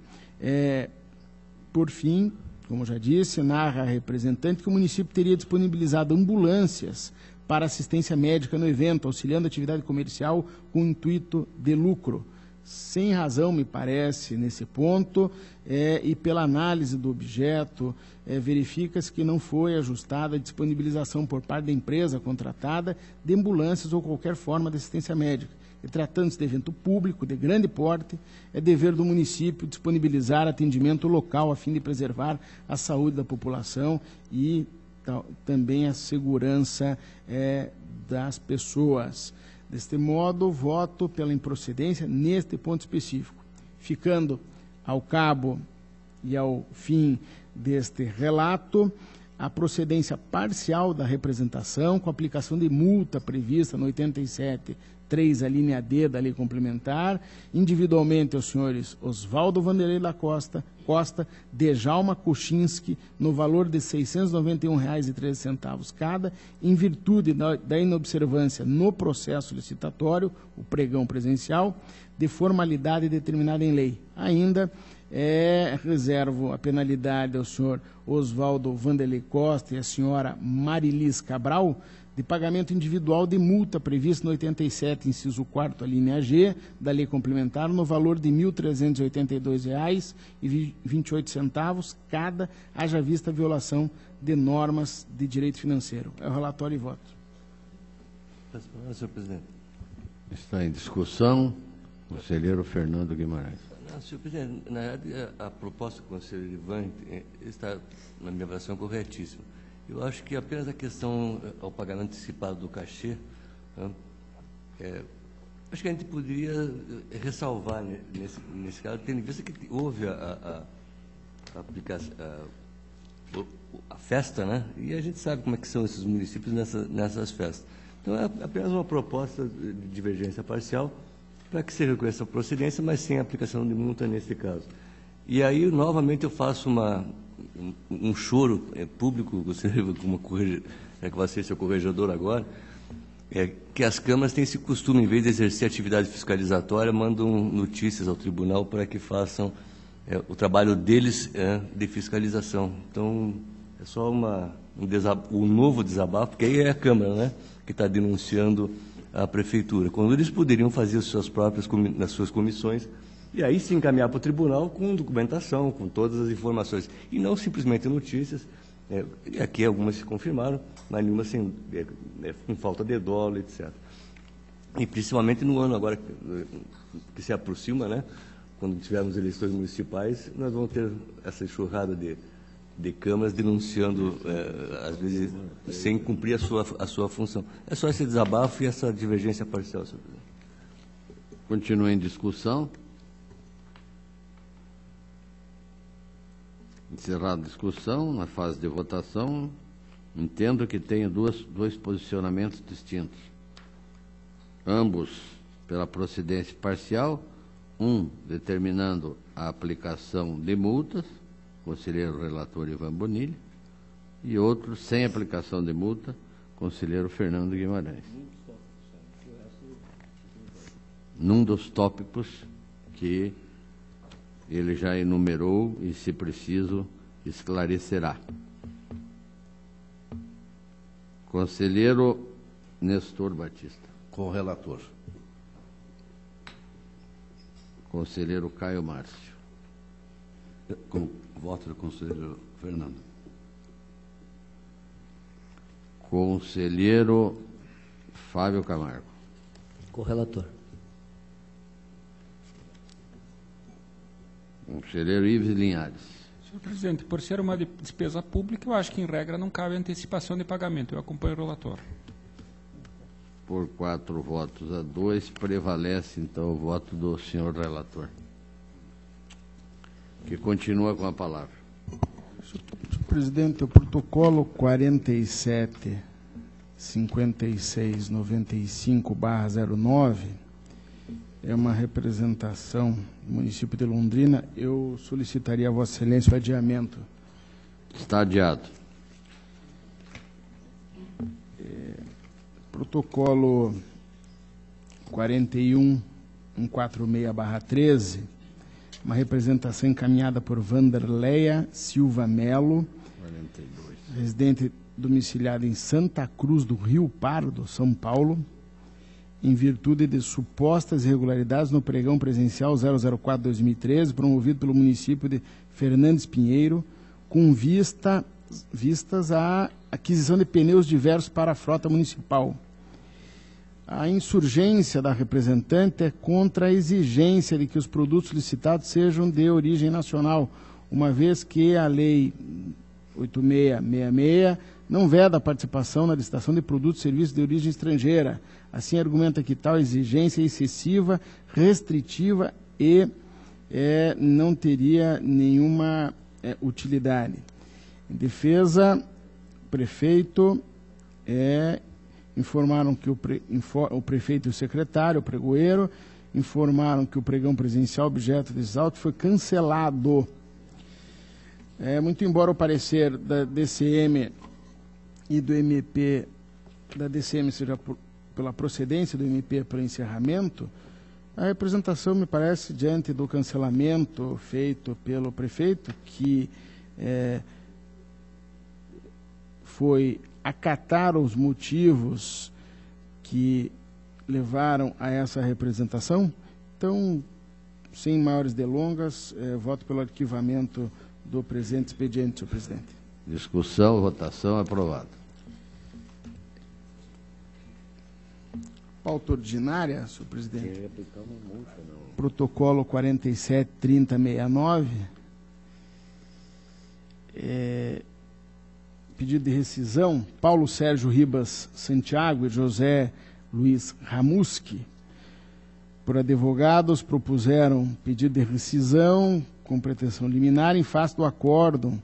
Por fim, como já disse, narra a representante que o município teria disponibilizado ambulâncias para assistência médica no evento, auxiliando a atividade comercial com intuito de lucro. Sem razão, me parece, nesse ponto, e pela análise do objeto, verifica-se que não foi ajustada a disponibilização por parte da empresa contratada de ambulâncias ou qualquer forma de assistência médica. E tratando-se de evento público de grande porte, é dever do município disponibilizar atendimento local a fim de preservar a saúde da população e também a segurança das pessoas. Deste modo, voto pela improcedência neste ponto específico, ficando ao cabo e ao fim deste relato a procedência parcial da representação com aplicação de multa prevista no 87.3, a linha D da lei complementar, individualmente aos senhores Oswaldo Vanderlei da Costa, Djalma Kuczynski, no valor de R$ 691,13 cada, em virtude da inobservância no processo licitatório, o pregão presencial, de formalidade determinada em lei. Ainda reservo a penalidade ao senhor Oswaldo Vanderlei Costa e à senhora Marilis Cabral, de pagamento individual de multa prevista no 87, inciso 4º, a linha G, da lei complementar, no valor de R$ 1.382,28 cada, haja vista a violação de normas de direito financeiro. É o relatório e voto. Senhor presidente. Está em discussão. Conselheiro Fernando Guimarães. Não, senhor presidente, na verdade, a proposta do conselheiro Ivan está, na minha avaliação, corretíssima. Eu acho que apenas a questão ao pagamento antecipado do cachê, acho que a gente poderia ressalvar nesse caso, tendo em vista que houve a a festa, né? E a gente sabe como é que são esses municípios nessas festas. Então, é apenas uma proposta de divergência parcial para que se reconheça a procedência, mas sem aplicação de multa nesse caso. E aí, novamente, eu faço um choro público, gostaria que você seja o corregedor agora, que as câmaras têm esse costume, em vez de exercer atividade fiscalizatória, mandam notícias ao tribunal para que façam o trabalho deles de fiscalização. Então, é só um novo desabafo, porque aí é a Câmara, né, que está denunciando a Prefeitura, quando eles poderiam fazer as suas próprias, nas suas comissões, e aí se encaminhar para o tribunal com documentação, com todas as informações, e não simplesmente notícias. E aqui algumas se confirmaram, mas nenhuma com falta de dolo, etc. E principalmente no ano agora que se aproxima, né, quando tivermos eleições municipais, nós vamos ter essa enxurrada de câmaras denunciando, às vezes, sem cumprir a sua função. É só esse desabafo e essa divergência parcial, senhor presidente. Continua em discussão. Encerrada a discussão, na fase de votação, entendo que tenha dois posicionamentos distintos. Ambos pela procedência parcial, um determinando a aplicação de multas, conselheiro relator Ivan Bonilha, e outro sem aplicação de multa, conselheiro Fernando Guimarães. Num dos tópicos que ele já enumerou e, se preciso, esclarecerá. Conselheiro Nestor Batista. Com o relator. Conselheiro Caio Márcio. Com voto do conselheiro Fernando. Conselheiro Fábio Camargo. Correlator. Conselheiro Ives Linhares. Senhor presidente, por ser uma despesa pública, eu acho que, em regra, não cabe antecipação de pagamento. Eu acompanho o relator. Por 4 votos a 2, prevalece, então, o voto do senhor relator, que continua com a palavra. Senhor presidente, o protocolo 475695/09 é uma representação do município de Londrina. Eu solicitaria a Vossa Excelência o adiamento. Está adiado. Protocolo 41146/13, uma representação encaminhada por Vanderleia Silva Melo, 42. residente domiciliado em Santa Cruz do Rio Pardo, São Paulo, em virtude de supostas irregularidades no pregão presencial 004-2013, promovido pelo município de Fernandes Pinheiro, com vistas à aquisição de pneus diversos para a frota municipal. A insurgência da representante é contra a exigência de que os produtos licitados sejam de origem nacional, uma vez que a Lei 8666 não veda a participação na licitação de produtos e serviços de origem estrangeira. Assim, argumenta que tal exigência é excessiva, restritiva e não teria nenhuma utilidade. Em defesa, o prefeito informaram que o prefeito e o secretário, o pregoeiro, informaram que o pregão presencial objeto desses autos foi cancelado. Muito embora o parecer da DCM e do MP, da DCM seja pela procedência do MP para encerramento, a representação me parece, diante do cancelamento feito pelo prefeito, que foi acatar os motivos que levaram a essa representação. Então, sem maiores delongas, voto pelo arquivamento do presente expediente, senhor presidente. Discussão, votação, aprovado. Pauta ordinária, senhor presidente. Protocolo 473069. Pedido de rescisão, Paulo Sérgio Ribas Santiago e José Luiz Ramuski, por advogados, propuseram pedido de rescisão com pretensão liminar em face do acórdão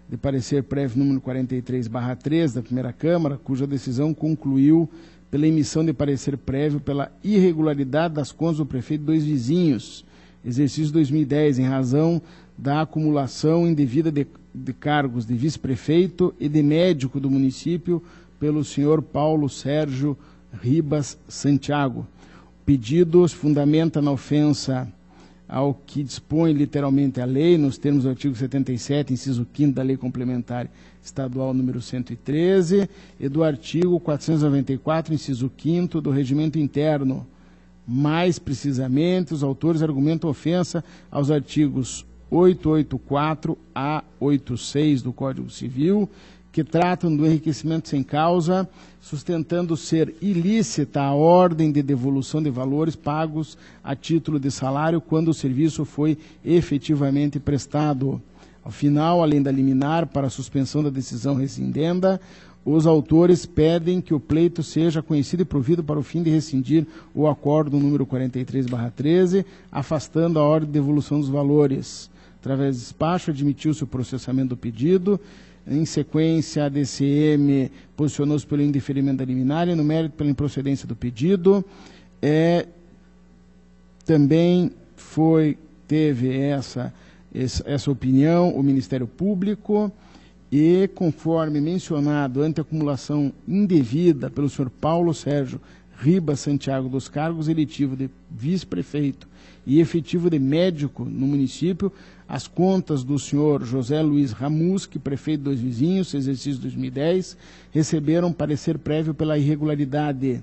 de parecer prévio número 43/3 da primeira Câmara, cuja decisão concluiu pela emissão de parecer prévio pela irregularidade das contas do prefeito de Dois Vizinhos, exercício 2010, em razão da acumulação indevida de cargos de vice-prefeito e de médico do município pelo senhor Paulo Sérgio Ribas Santiago. O pedido se fundamenta na ofensa ao que dispõe literalmente a lei, nos termos do artigo 77, inciso 5º da Lei Complementar Estadual número 113 e do artigo 494, inciso 5º do Regimento Interno. Mais precisamente, os autores argumentam ofensa aos artigos 884 a 86 do Código Civil, que tratam do enriquecimento sem causa, sustentando ser ilícita a ordem de devolução de valores pagos a título de salário quando o serviço foi efetivamente prestado. Ao final, além da liminar para a suspensão da decisão rescindenda, os autores pedem que o pleito seja conhecido e provido para o fim de rescindir o acórdão número 43/13, afastando a ordem de devolução dos valores. Através do despacho, admitiu-se o processamento do pedido. Em sequência, a DCM posicionou-se pelo indeferimento da liminar e, no mérito, pela improcedência do pedido. Também teve essa opinião o Ministério Público e, conforme mencionado, ante a acumulação indevida pelo senhor Paulo Sérgio Ribas Santiago dos cargos eletivo de vice-prefeito e efetivo de médico no município, as contas do senhor José Luiz Ramuschi, prefeito de Dois Vizinhos, exercício 2010, receberam parecer prévio pela irregularidade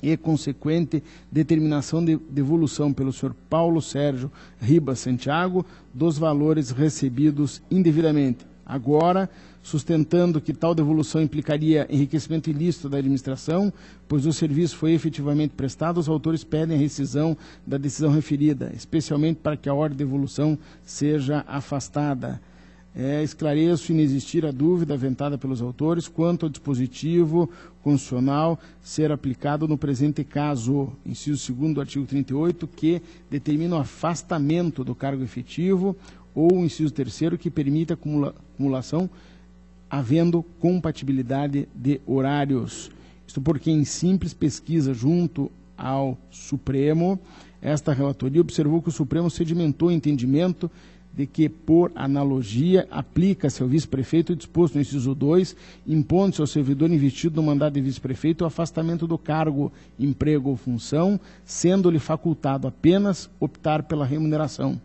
e consequente determinação de devolução pelo senhor Paulo Sérgio Ribas Santiago dos valores recebidos indevidamente. Agora, sustentando que tal devolução implicaria enriquecimento ilícito da administração, pois o serviço foi efetivamente prestado, os autores pedem a rescisão da decisão referida, especialmente para que a ordem de devolução seja afastada. Esclareço inexistir a dúvida aventada pelos autores quanto ao dispositivo constitucional ser aplicado no presente caso, inciso 2º do artigo 38, que determina o afastamento do cargo efetivo, ou o inciso 3º, que permite a acumulação havendo compatibilidade de horários. Isto porque, em simples pesquisa junto ao Supremo, esta relatoria observou que o Supremo sedimentou o entendimento de que, por analogia, aplica-se ao vice-prefeito o disposto no inciso 2, impondo-se ao servidor investido no mandato de vice-prefeito o afastamento do cargo, emprego ou função, sendo-lhe facultado apenas optar pela remuneração.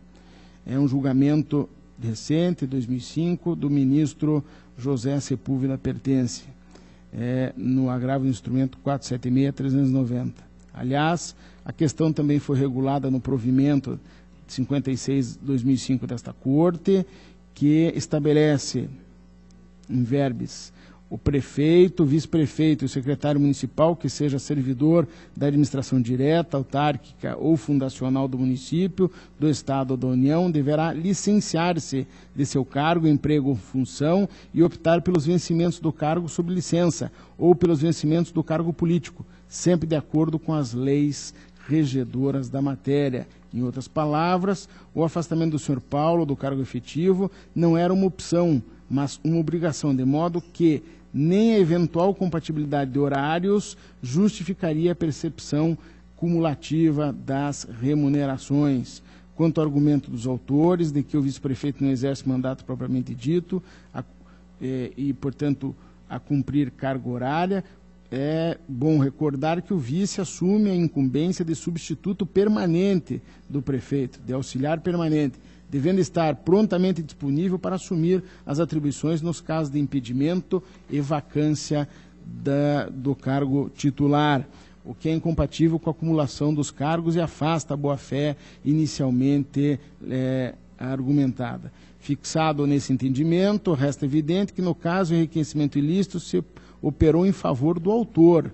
É um julgamento recente, 2005, do ministro José Sepúlveda Pertence, no agravo do instrumento 476-390. Aliás, a questão também foi regulada no provimento 56/2005 desta Corte, que estabelece, em verbis, o prefeito, o vice-prefeito e o secretário municipal, que seja servidor da administração direta, autárquica ou fundacional do município, do Estado ou da União, deverá licenciar-se de seu cargo, emprego ou função e optar pelos vencimentos do cargo sob licença ou pelos vencimentos do cargo político, sempre de acordo com as leis regedoras da matéria. Em outras palavras, o afastamento do senhor Paulo do cargo efetivo não era uma opção, mas uma obrigação, de modo que nem a eventual compatibilidade de horários justificaria a percepção cumulativa das remunerações. Quanto ao argumento dos autores de que o vice-prefeito não exerce mandato propriamente dito e, portanto, a cumprir carga horária, é bom recordar que o vice assume a incumbência de substituto permanente do prefeito, de auxiliar permanente, devendo estar prontamente disponível para assumir as atribuições nos casos de impedimento e vacância do cargo titular, o que é incompatível com a acumulação dos cargos e afasta a boa-fé inicialmente argumentada. Fixado nesse entendimento, resta evidente que, no caso, o enriquecimento ilícito se operou em favor do autor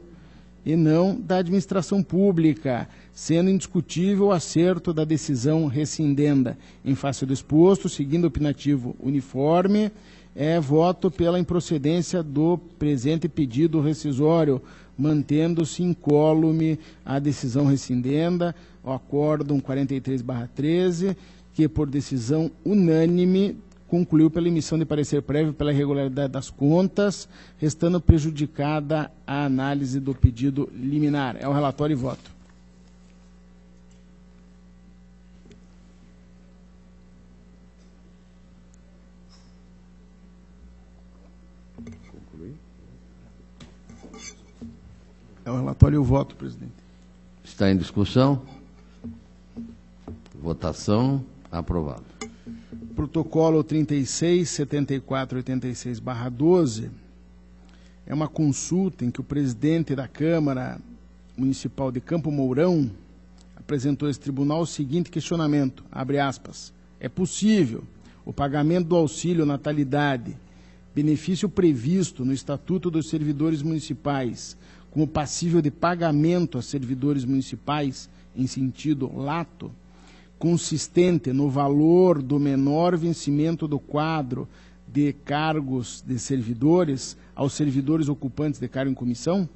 e não da administração pública, sendo indiscutível o acerto da decisão rescindenda. Em face do exposto, seguindo o opinativo uniforme, voto pela improcedência do presente pedido rescisório, mantendo-se incólume a decisão rescindenda, o acórdão 43/13, que por decisão unânime concluiu pela emissão de parecer prévio pela irregularidade das contas, restando prejudicada a análise do pedido liminar. É o relatório e voto. É o relatório e o voto, presidente. Está em discussão? Votação. Aprovado. Protocolo 36.7486/12 é uma consulta em que o presidente da Câmara Municipal de Campo Mourão apresentou a esse tribunal o seguinte questionamento, abre aspas, é possível o pagamento do auxílio natalidade, benefício previsto no Estatuto dos Servidores Municipais, como passível de pagamento a servidores municipais em sentido lato, consistente no valor do menor vencimento do quadro de cargos de servidores aos servidores ocupantes de cargo em comissão?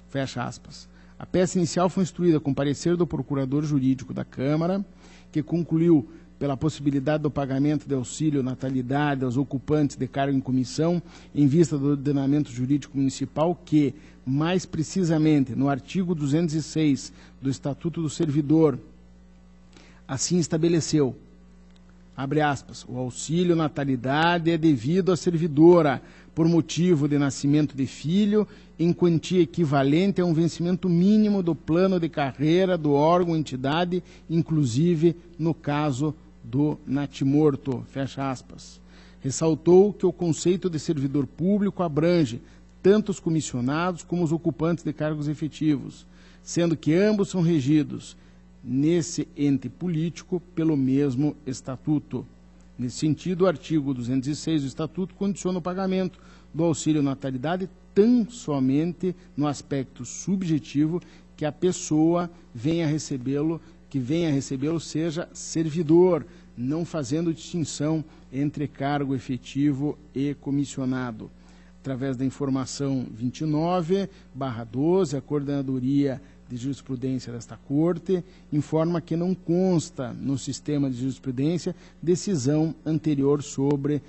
Fecha aspas. A peça inicial foi instruída com parecer do procurador jurídico da Câmara, que concluiu pela possibilidade do pagamento de auxílio natalidade aos ocupantes de cargo em comissão, em vista do ordenamento jurídico municipal que, mais precisamente, no artigo 206 do Estatuto do Servidor, assim estabeleceu, abre aspas, o auxílio natalidade é devido à servidora por motivo de nascimento de filho em quantia equivalente a um vencimento mínimo do plano de carreira do órgão ou entidade, inclusive no caso do natimorto, fecha aspas. Ressaltou que o conceito de servidor público abrange tanto os comissionados como os ocupantes de cargos efetivos, sendo que ambos são regidos nesse ente político pelo mesmo Estatuto. Nesse sentido, o artigo 206 do Estatuto condiciona o pagamento do auxílio natalidade tão somente no aspecto subjetivo que a pessoa que venha a recebê-lo seja servidor, não fazendo distinção entre cargo efetivo e comissionado. Através da informação 29/12, a Coordenadoria de Jurisprudência desta Corte informa que não consta no sistema de jurisprudência decisão anterior sobre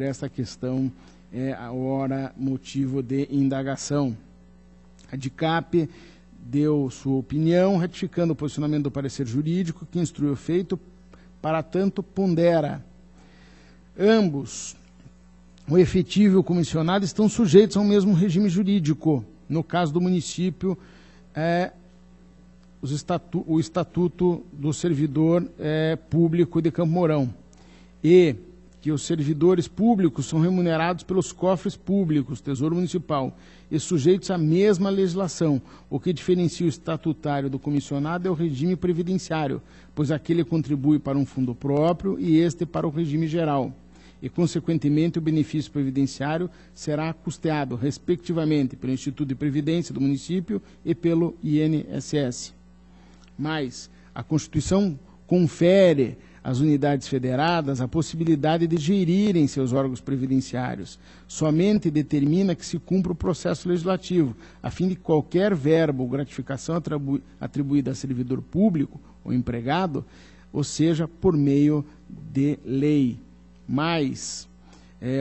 esta questão, agora motivo de indagação. A DICAP deu sua opinião, ratificando o posicionamento do parecer jurídico que instrui o feito, para tanto pondera. Ambos, o efetivo e o comissionado, estão sujeitos ao mesmo regime jurídico. No caso do município, o Estatuto do Servidor Público de Campo Mourão. E que os servidores públicos são remunerados pelos cofres públicos, Tesouro Municipal, e sujeitos à mesma legislação. O que diferencia o estatutário do comissionado é o regime previdenciário, pois aquele contribui para um fundo próprio e este para o regime geral. E, consequentemente, o benefício previdenciário será custeado, respectivamente, pelo Instituto de Previdência do município e pelo INSS. Mas a Constituição confere às unidades federadas a possibilidade de gerirem seus órgãos previdenciários. Somente determina que se cumpra o processo legislativo, a fim de que qualquer verba ou gratificação atribuída a servidor público ou empregado, ou seja, por meio de lei. Mas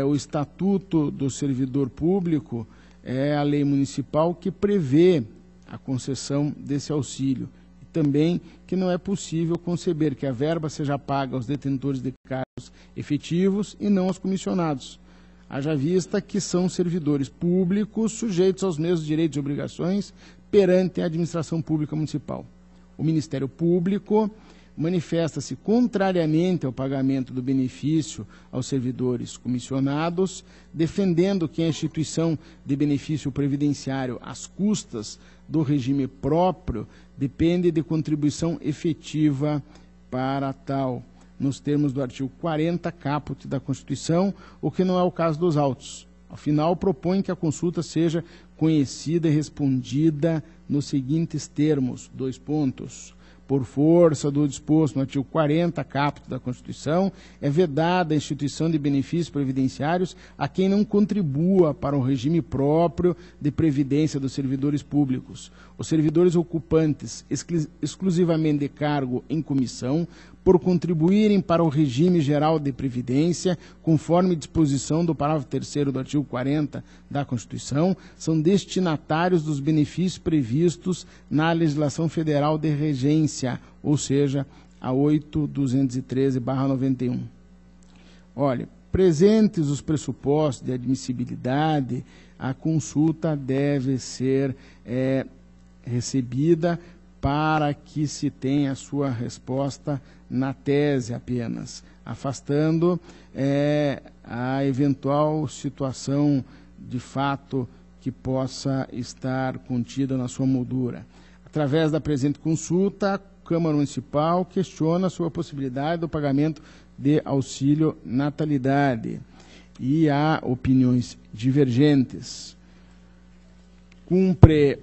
o Estatuto do Servidor Público é a lei municipal que prevê a concessão desse auxílio. E também que não é possível conceber que a verba seja paga aos detentores de cargos efetivos e não aos comissionados, haja vista que são servidores públicos sujeitos aos mesmos direitos e obrigações perante a administração pública municipal. O Ministério Público manifesta-se contrariamente ao pagamento do benefício aos servidores comissionados, defendendo que a instituição de benefício previdenciário às custas do regime próprio depende de contribuição efetiva para tal, nos termos do artigo 40, caput da Constituição, o que não é o caso dos autos. Afinal, propõe que a consulta seja conhecida e respondida nos seguintes termos, : por força do disposto no artigo 40, caput da Constituição, é vedada a instituição de benefícios previdenciários a quem não contribua para o regime próprio de previdência dos servidores públicos. Os servidores ocupantes exclusivamente de cargo em comissão, por contribuírem para o regime geral de previdência, conforme disposição do parágrafo 3º do artigo 40 da Constituição, são destinatários dos benefícios previstos na legislação federal de regência, ou seja, a 8.213/91. Olha, presentes os pressupostos de admissibilidade, a consulta deve ser recebida para que se tenha a sua resposta na tese apenas, afastando a eventual situação de fato que possa estar contida na sua moldura. Através da presente consulta, a Câmara Municipal questiona sobre a possibilidade do pagamento de auxílio natalidade e há opiniões divergentes. Cumpre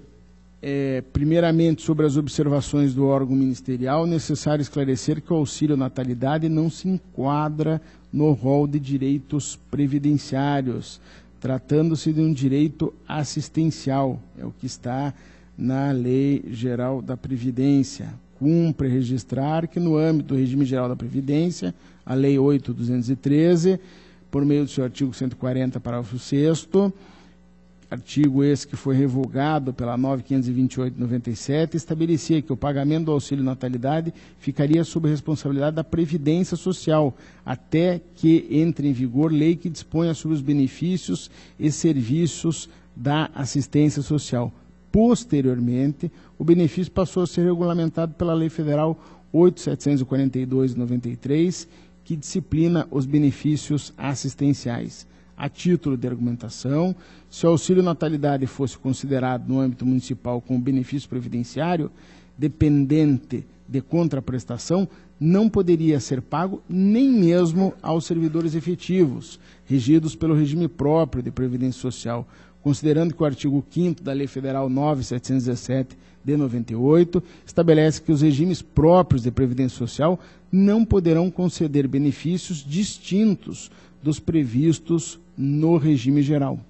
primeiramente, sobre as observações do órgão ministerial, necessário esclarecer que o auxílio natalidade não se enquadra no rol de direitos previdenciários, tratando-se de um direito assistencial, é o que está na Lei Geral da Previdência. Cumpre registrar que, no âmbito do regime geral da Previdência, a Lei 8.213, por meio do seu artigo 140, parágrafo 6º, artigo esse que foi revogado pela 9.528/97, estabelecia que o pagamento do auxílio natalidade ficaria sob responsabilidade da Previdência Social, até que entre em vigor lei que disponha sobre os benefícios e serviços da assistência social. Posteriormente, o benefício passou a ser regulamentado pela Lei Federal 8.742/93, que disciplina os benefícios assistenciais. A título de argumentação, se o auxílio natalidade fosse considerado no âmbito municipal como benefício previdenciário, dependente de contraprestação, não poderia ser pago nem mesmo aos servidores efetivos, regidos pelo regime próprio de previdência social, considerando que o artigo 5º da Lei Federal 9.717 de 98 estabelece que os regimes próprios de previdência social não poderão conceder benefícios distintos dos previstos no regime geral.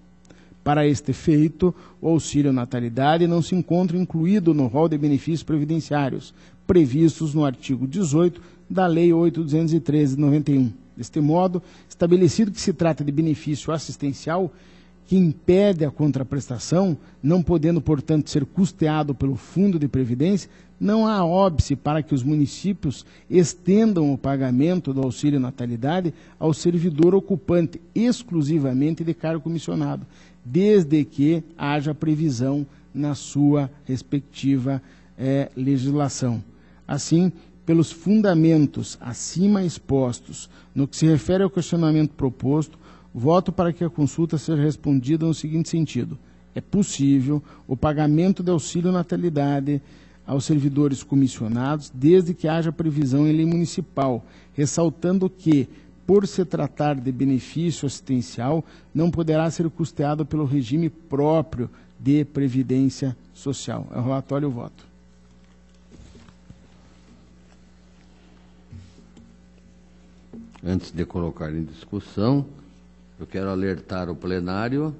Para este efeito, o auxílio natalidade não se encontra incluído no rol de benefícios previdenciários, previstos no artigo 18 da Lei 8.213 de 91. Deste modo, estabelecido que se trata de benefício assistencial, que impede a contraprestação, não podendo, portanto, ser custeado pelo Fundo de Previdência, não há óbice para que os municípios estendam o pagamento do auxílio natalidade ao servidor ocupante exclusivamente de cargo comissionado, desde que haja previsão na sua respectiva legislação. Assim, pelos fundamentos acima expostos, no que se refere ao questionamento proposto, voto para que a consulta seja respondida no seguinte sentido: é possível o pagamento de auxílio natalidade aos servidores comissionados, desde que haja previsão em lei municipal, ressaltando que, por se tratar de benefício assistencial, não poderá ser custeado pelo regime próprio de previdência social. É o relatório e o voto. Antes de colocar em discussão, eu quero alertar o plenário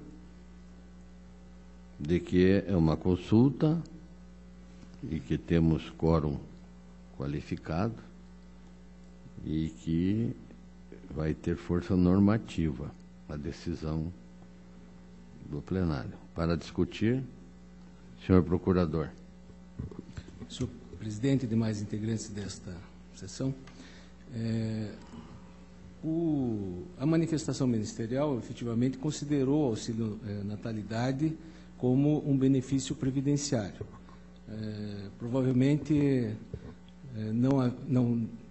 de que é uma consulta e que temos quórum qualificado e que vai ter força normativa a decisão do plenário. Para discutir, senhor procurador. Senhor presidente e demais integrantes desta sessão, a manifestação ministerial efetivamente considerou o auxílio natalidade como um benefício previdenciário. Provavelmente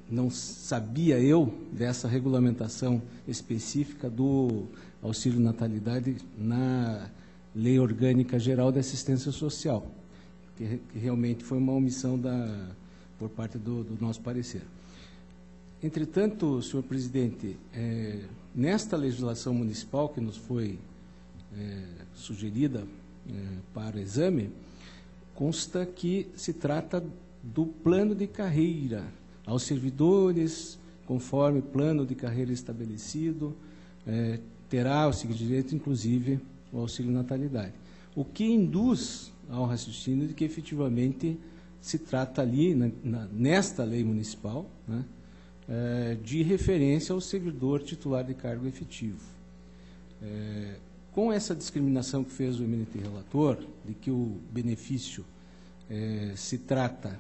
não sabia eu dessa regulamentação específica do auxílio natalidade na Lei Orgânica Geral de Assistência Social, que realmente foi uma omissão por parte do nosso parecer. Entretanto, senhor presidente, nesta legislação municipal que nos foi sugerida para exame, consta que se trata do plano de carreira aos servidores, conforme o plano de carreira estabelecido, terá o seguinte direito, inclusive, o auxílio natalidade. O que induz ao raciocínio de que efetivamente se trata ali, nesta lei municipal, né, de referência ao servidor titular de cargo efetivo. Com essa discriminação que fez o eminente relator, de que o benefício se trata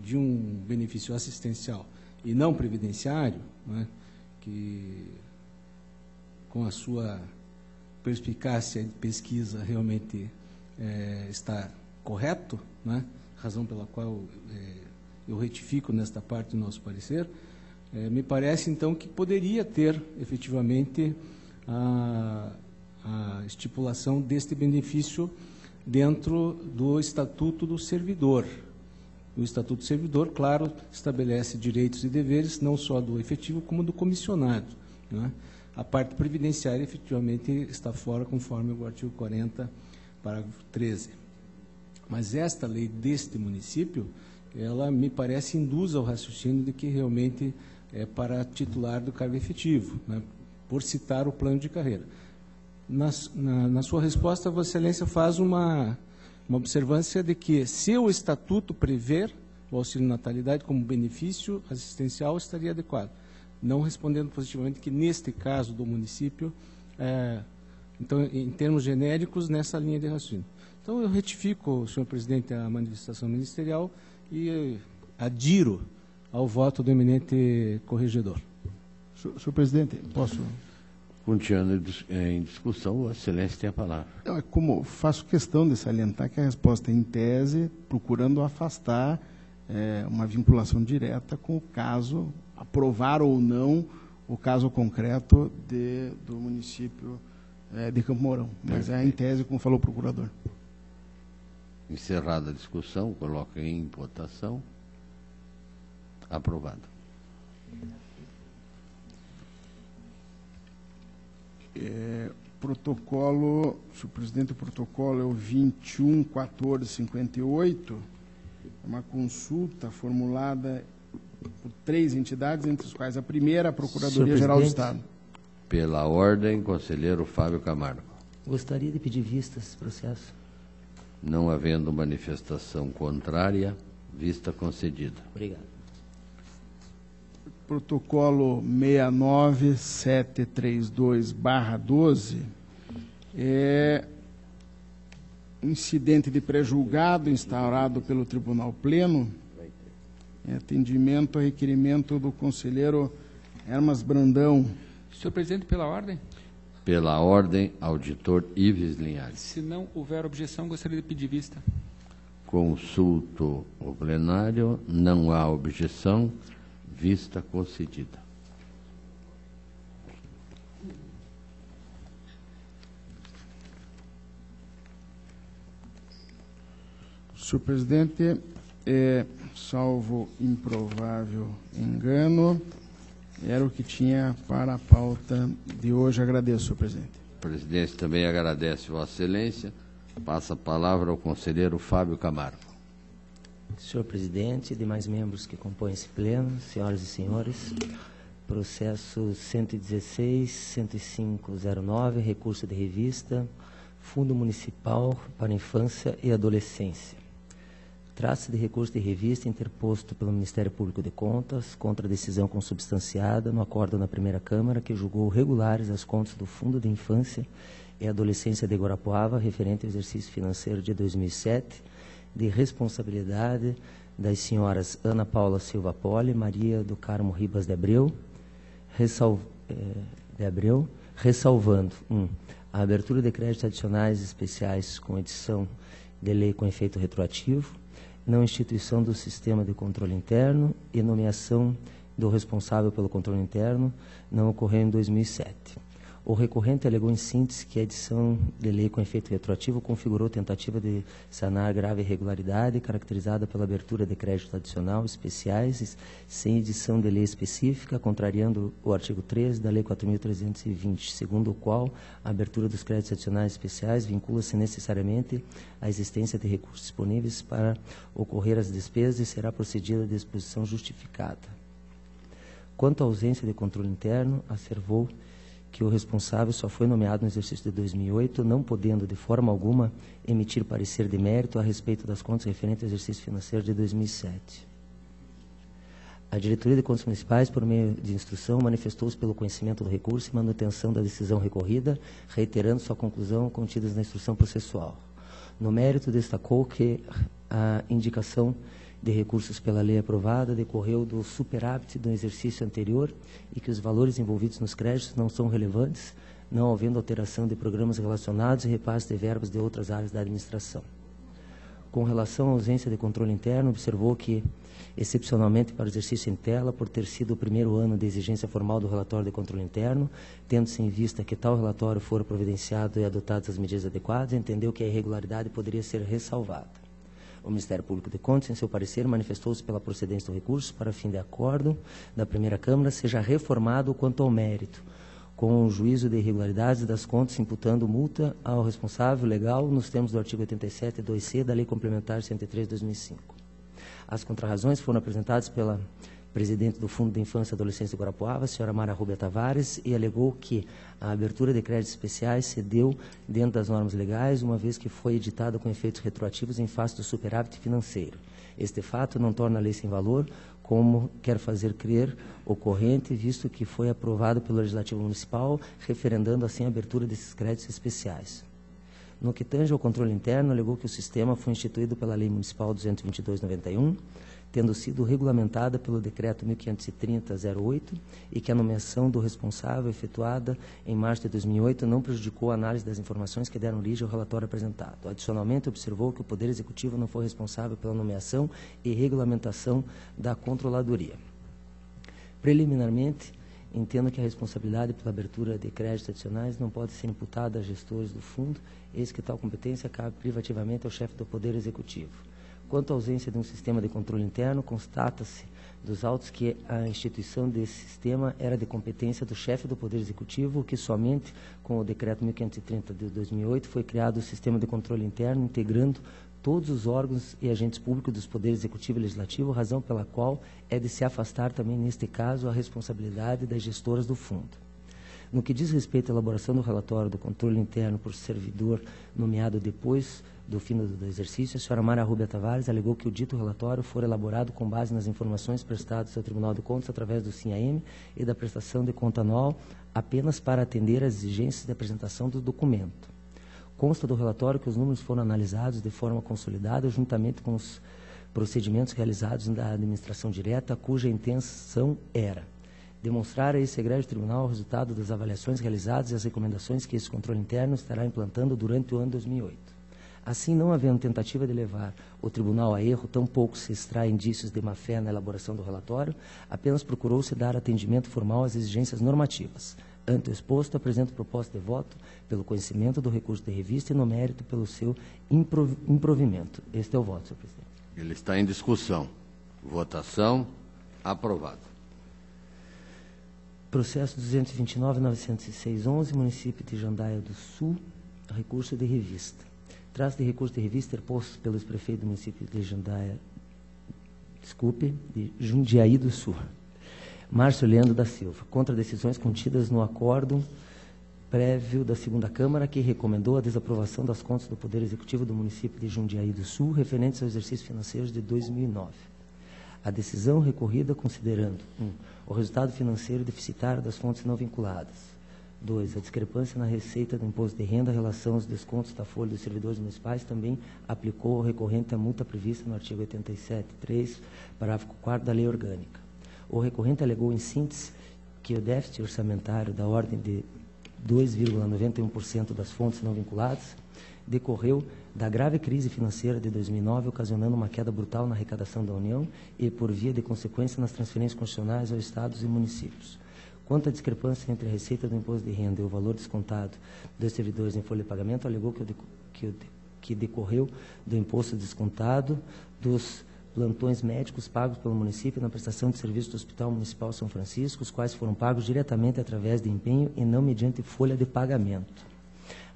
de um benefício assistencial e não previdenciário, né, que com a sua perspicácia de pesquisa realmente está correto, né, razão pela qual eu retifico nesta parte do nosso parecer, me parece então que poderia ter efetivamente a estipulação deste benefício dentro do Estatuto do Servidor. O Estatuto do Servidor, claro, estabelece direitos e deveres, não só do efetivo, como do comissionado, né? A parte previdenciária, efetivamente, está fora, conforme o artigo 40, parágrafo 13. Mas esta lei deste município, ela me parece induz ao raciocínio de que realmente é para titular do cargo efetivo, né? Por citar o plano de carreira. Na sua resposta, Vossa Excelência faz uma observância de que, se o Estatuto prever o auxílio natalidade como benefício assistencial, estaria adequado. Não respondendo positivamente que, neste caso do município, então, em termos genéricos, nessa linha de raciocínio. Então, eu retifico, senhor presidente, a manifestação ministerial e adiro ao voto do eminente corregedor. Senhor presidente, posso... Continuando em discussão, Vossa Excelência tem a palavra. Não, como faço questão de salientar que a resposta é em tese, procurando afastar uma vinculação direta com o caso, aprovar ou não o caso concreto do município de Campo Mourão. Mas é em tese, como falou o procurador. Encerrada a discussão, coloca em votação. Aprovado. Protocolo, senhor presidente, o protocolo é o 21.1458, é uma consulta formulada por 3 entidades, entre as quais a primeira, a Procuradoria-Geral do Estado. Pela ordem, conselheiro Fábio Camargo. Gostaria de pedir vista esse processo. Não havendo manifestação contrária, vista concedida. Obrigado. Protocolo 69732/12 é incidente de pré-julgado instaurado pelo Tribunal Pleno, atendimento a requerimento do conselheiro Hermas Brandão. Senhor presidente, pela ordem? Pela ordem, auditor Ives Linhares. Se não houver objeção, gostaria de pedir vista. Consulto o plenário, não há objeção, vista concedida. Senhor presidente, salvo improvável engano, era o que tinha para a pauta de hoje. Agradeço, senhor presidente. A presidência também agradece Vossa Excelência. Passa a palavra ao conselheiro Fábio Camargo. Senhor presidente e demais membros que compõem esse pleno, senhoras e senhores, processo 116-10509, recurso de revista, Fundo Municipal para Infância e Adolescência. Trata-se de recurso de revista interposto pelo Ministério Público de Contas contra a decisão consubstanciada no acordo na primeira Câmara que julgou regulares as contas do Fundo de Infância e Adolescência de Guarapuava referente ao exercício financeiro de 2007, de responsabilidade das senhoras Ana Paula Silva Poli, Maria do Carmo Ribas de Abreu, ressalvando a abertura de créditos adicionais especiais com edição de lei com efeito retroativo, não instituição do sistema de controle interno e nomeação do responsável pelo controle interno não ocorreu em 2007. O recorrente alegou em síntese que a edição de lei com efeito retroativo configurou tentativa de sanar grave irregularidade caracterizada pela abertura de crédito adicional especiais sem edição de lei específica, contrariando o artigo 13 da Lei 4.320, segundo o qual a abertura dos créditos adicionais especiais vincula-se necessariamente à existência de recursos disponíveis para ocorrer as despesas e será procedida de disposição justificada. Quanto à ausência de controle interno, asservou que o responsável só foi nomeado no exercício de 2008, não podendo, de forma alguma, emitir parecer de mérito a respeito das contas referentes ao exercício financeiro de 2007. A Diretoria de Contas Municipais, por meio de instrução, manifestou-se pelo conhecimento do recurso e manutenção da decisão recorrida, reiterando sua conclusão contidas na instrução processual. No mérito, destacou que a indicação de recursos pela lei aprovada decorreu do superávit do exercício anterior e que os valores envolvidos nos créditos não são relevantes, não havendo alteração de programas relacionados e repasse de verbas de outras áreas da administração. Com relação à ausência de controle interno, observou que, excepcionalmente para o exercício em tela, por ter sido o primeiro ano de exigência formal do relatório de controle interno, tendo-se em vista que tal relatório fora providenciado e adotadas as medidas adequadas, entendeu que a irregularidade poderia ser ressalvada. O Ministério Público de Contas, em seu parecer, manifestou-se pela procedência do recurso para fim de acordo da primeira Câmara seja reformado quanto ao mérito, com o juízo de irregularidades das contas imputando multa ao responsável legal nos termos do artigo 87, 2C da Lei Complementar 103 de 2005. As contrarrazões foram apresentadas pela presidente do Fundo de Infância e Adolescência de Guarapuava, a senhora Mara Rubia Tavares, e alegou que a abertura de créditos especiais se deu dentro das normas legais, uma vez que foi editada com efeitos retroativos em face do superávit financeiro. Este fato não torna a lei sem valor, como quer fazer crer ocorrente, visto que foi aprovado pelo Legislativo Municipal, referendando assim a abertura desses créditos especiais. No que tange ao controle interno, alegou que o sistema foi instituído pela Lei Municipal 222/91, tendo sido regulamentada pelo Decreto 1530/08 e que a nomeação do responsável efetuada em março de 2008 não prejudicou a análise das informações que deram origem ao relatório apresentado. Adicionalmente, observou que o Poder Executivo não foi responsável pela nomeação e regulamentação da controladoria. Preliminarmente, entendo que a responsabilidade pela abertura de créditos adicionais não pode ser imputada a gestores do fundo, eis que tal competência cabe privativamente ao chefe do Poder Executivo. Quanto à ausência de um sistema de controle interno, constata-se dos autos que a instituição desse sistema era de competência do chefe do Poder Executivo, que somente com o Decreto 1530 de 2008 foi criado o sistema de controle interno, integrando todos os órgãos e agentes públicos dos Poderes Executivo e Legislativo, razão pela qual é de se afastar também, neste caso, a responsabilidade das gestoras do fundo. No que diz respeito à elaboração do relatório do controle interno por servidor nomeado depois do fim do exercício, a senhora Mara Rubia Tavares alegou que o dito relatório for elaborado com base nas informações prestadas ao Tribunal de Contas através do SINAM e da prestação de conta anual apenas para atender às exigências de apresentação do documento. Consta do relatório que os números foram analisados de forma consolidada juntamente com os procedimentos realizados da administração direta, cuja intenção era demonstrar a esse egrégio tribunal o resultado das avaliações realizadas e as recomendações que esse controle interno estará implantando durante o ano 2008. Assim, não havendo tentativa de levar o tribunal a erro, tampouco se extrai indícios de má-fé na elaboração do relatório, apenas procurou-se dar atendimento formal às exigências normativas. Ante o exposto, apresento proposta de voto pelo conhecimento do recurso de revista e no mérito pelo seu improvimento. Este é o voto, senhor presidente. Ele está em discussão. Votação. Aprovado. Processo 229.906.11, município de Jandaia do Sul, recurso de revista. Trata de recurso de revista interposto pelo ex-prefeito do município de de Jundiaí do Sul, Márcio Leandro da Silva, contra decisões contidas no acórdão prévio da segunda Câmara, que recomendou a desaprovação das contas do Poder Executivo do município de Jundiaí do Sul, referentes ao exercício financeiro de 2009. A decisão recorrida considerando 1. O resultado financeiro deficitário das fontes não vinculadas. 2. A discrepância na receita do imposto de renda em relação aos descontos da folha dos servidores municipais também aplicou ao recorrente a multa prevista no artigo 87.3, parágrafo 4º da Lei Orgânica. O recorrente alegou em síntese que o déficit orçamentário da ordem de 2,91% das fontes não vinculadas decorreu da grave crise financeira de 2009, ocasionando uma queda brutal na arrecadação da União e por via de consequência nas transferências constitucionais aos estados e municípios. Quanto à discrepância entre a receita do imposto de renda e o valor descontado dos servidores em folha de pagamento, alegou que decorreu do imposto descontado dos plantões médicos pagos pelo município na prestação de serviço do Hospital Municipal São Francisco, os quais foram pagos diretamente através de empenho e não mediante folha de pagamento.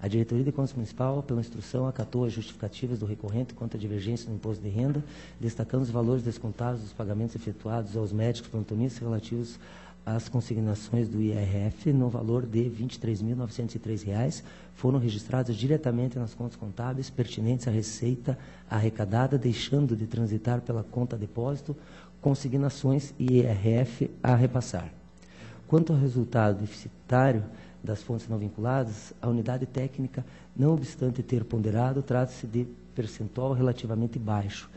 A Diretoria de Contas Municipal, pela instrução, acatou as justificativas do recorrente quanto à divergência no imposto de renda, destacando os valores descontados dos pagamentos efetuados aos médicos plantonistas relativos às consignações do IRF no valor de R$ 23.903, foram registrados diretamente nas contas contábeis pertinentes à receita arrecadada, deixando de transitar pela conta depósito consignações e IRF a repassar. Quanto ao resultado deficitário das fontes não vinculadas, a unidade técnica, não obstante ter ponderado, trata-se de percentual relativamente baixo.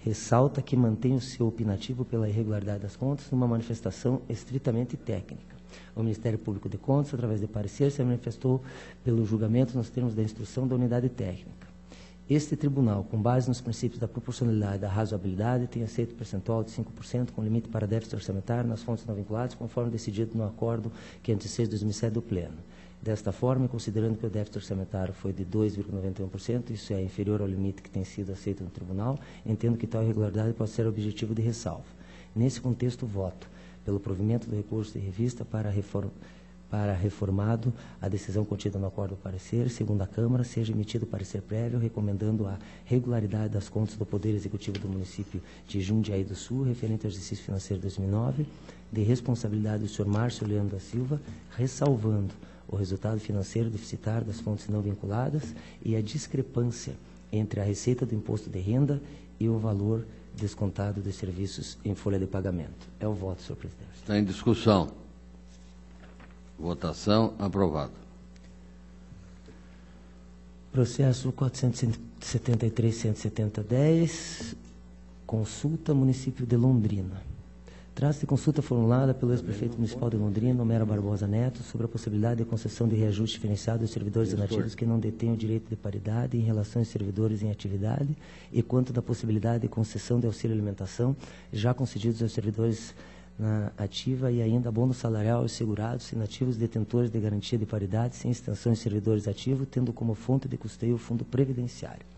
Ressalta que mantém o seu opinativo pela irregularidade das contas numa manifestação estritamente técnica. O Ministério Público de Contas, através de parecer, se manifestou pelo julgamento nos termos da instrução da unidade técnica. Este tribunal, com base nos princípios da proporcionalidade e da razoabilidade, tem aceito percentual de 5% com limite para déficit orçamentário nas fontes não vinculadas, conforme decidido no acordo 506/2007 do Pleno. Desta forma, considerando que o déficit orçamentário foi de 2,91%, isso é inferior ao limite que tem sido aceito no tribunal, entendo que tal irregularidade pode ser objetivo de ressalva. Nesse contexto, voto pelo provimento do recurso de revista para reformado a decisão contida no acordo do parecer, segundo a Câmara, seja emitido parecer prévio, recomendando a regularidade das contas do Poder Executivo do município de Jundiaí do Sul, referente ao exercício financeiro 2009, de responsabilidade do Sr. Márcio Leandro da Silva, ressalvando o resultado financeiro deficitário das fontes não vinculadas e a discrepância entre a receita do imposto de renda e o valor descontado de serviços em folha de pagamento. É o voto, senhor presidente. Está em discussão. Votação. Aprovado. Processo 473.170.10, consulta município de Londrina. Trata-se de consulta formulada pelo ex-prefeito municipal de Londrina, Homero Barbosa Neto, sobre a possibilidade de concessão de reajuste diferenciado aos servidores inativos que não detêm o direito de paridade em relação aos servidores em atividade e quanto da possibilidade de concessão de auxílio alimentação já concedidos aos servidores na ativa e ainda abono salarial aos segurados inativos detentores de garantia de paridade sem extensão de servidores ativos, tendo como fonte de custeio o fundo previdenciário.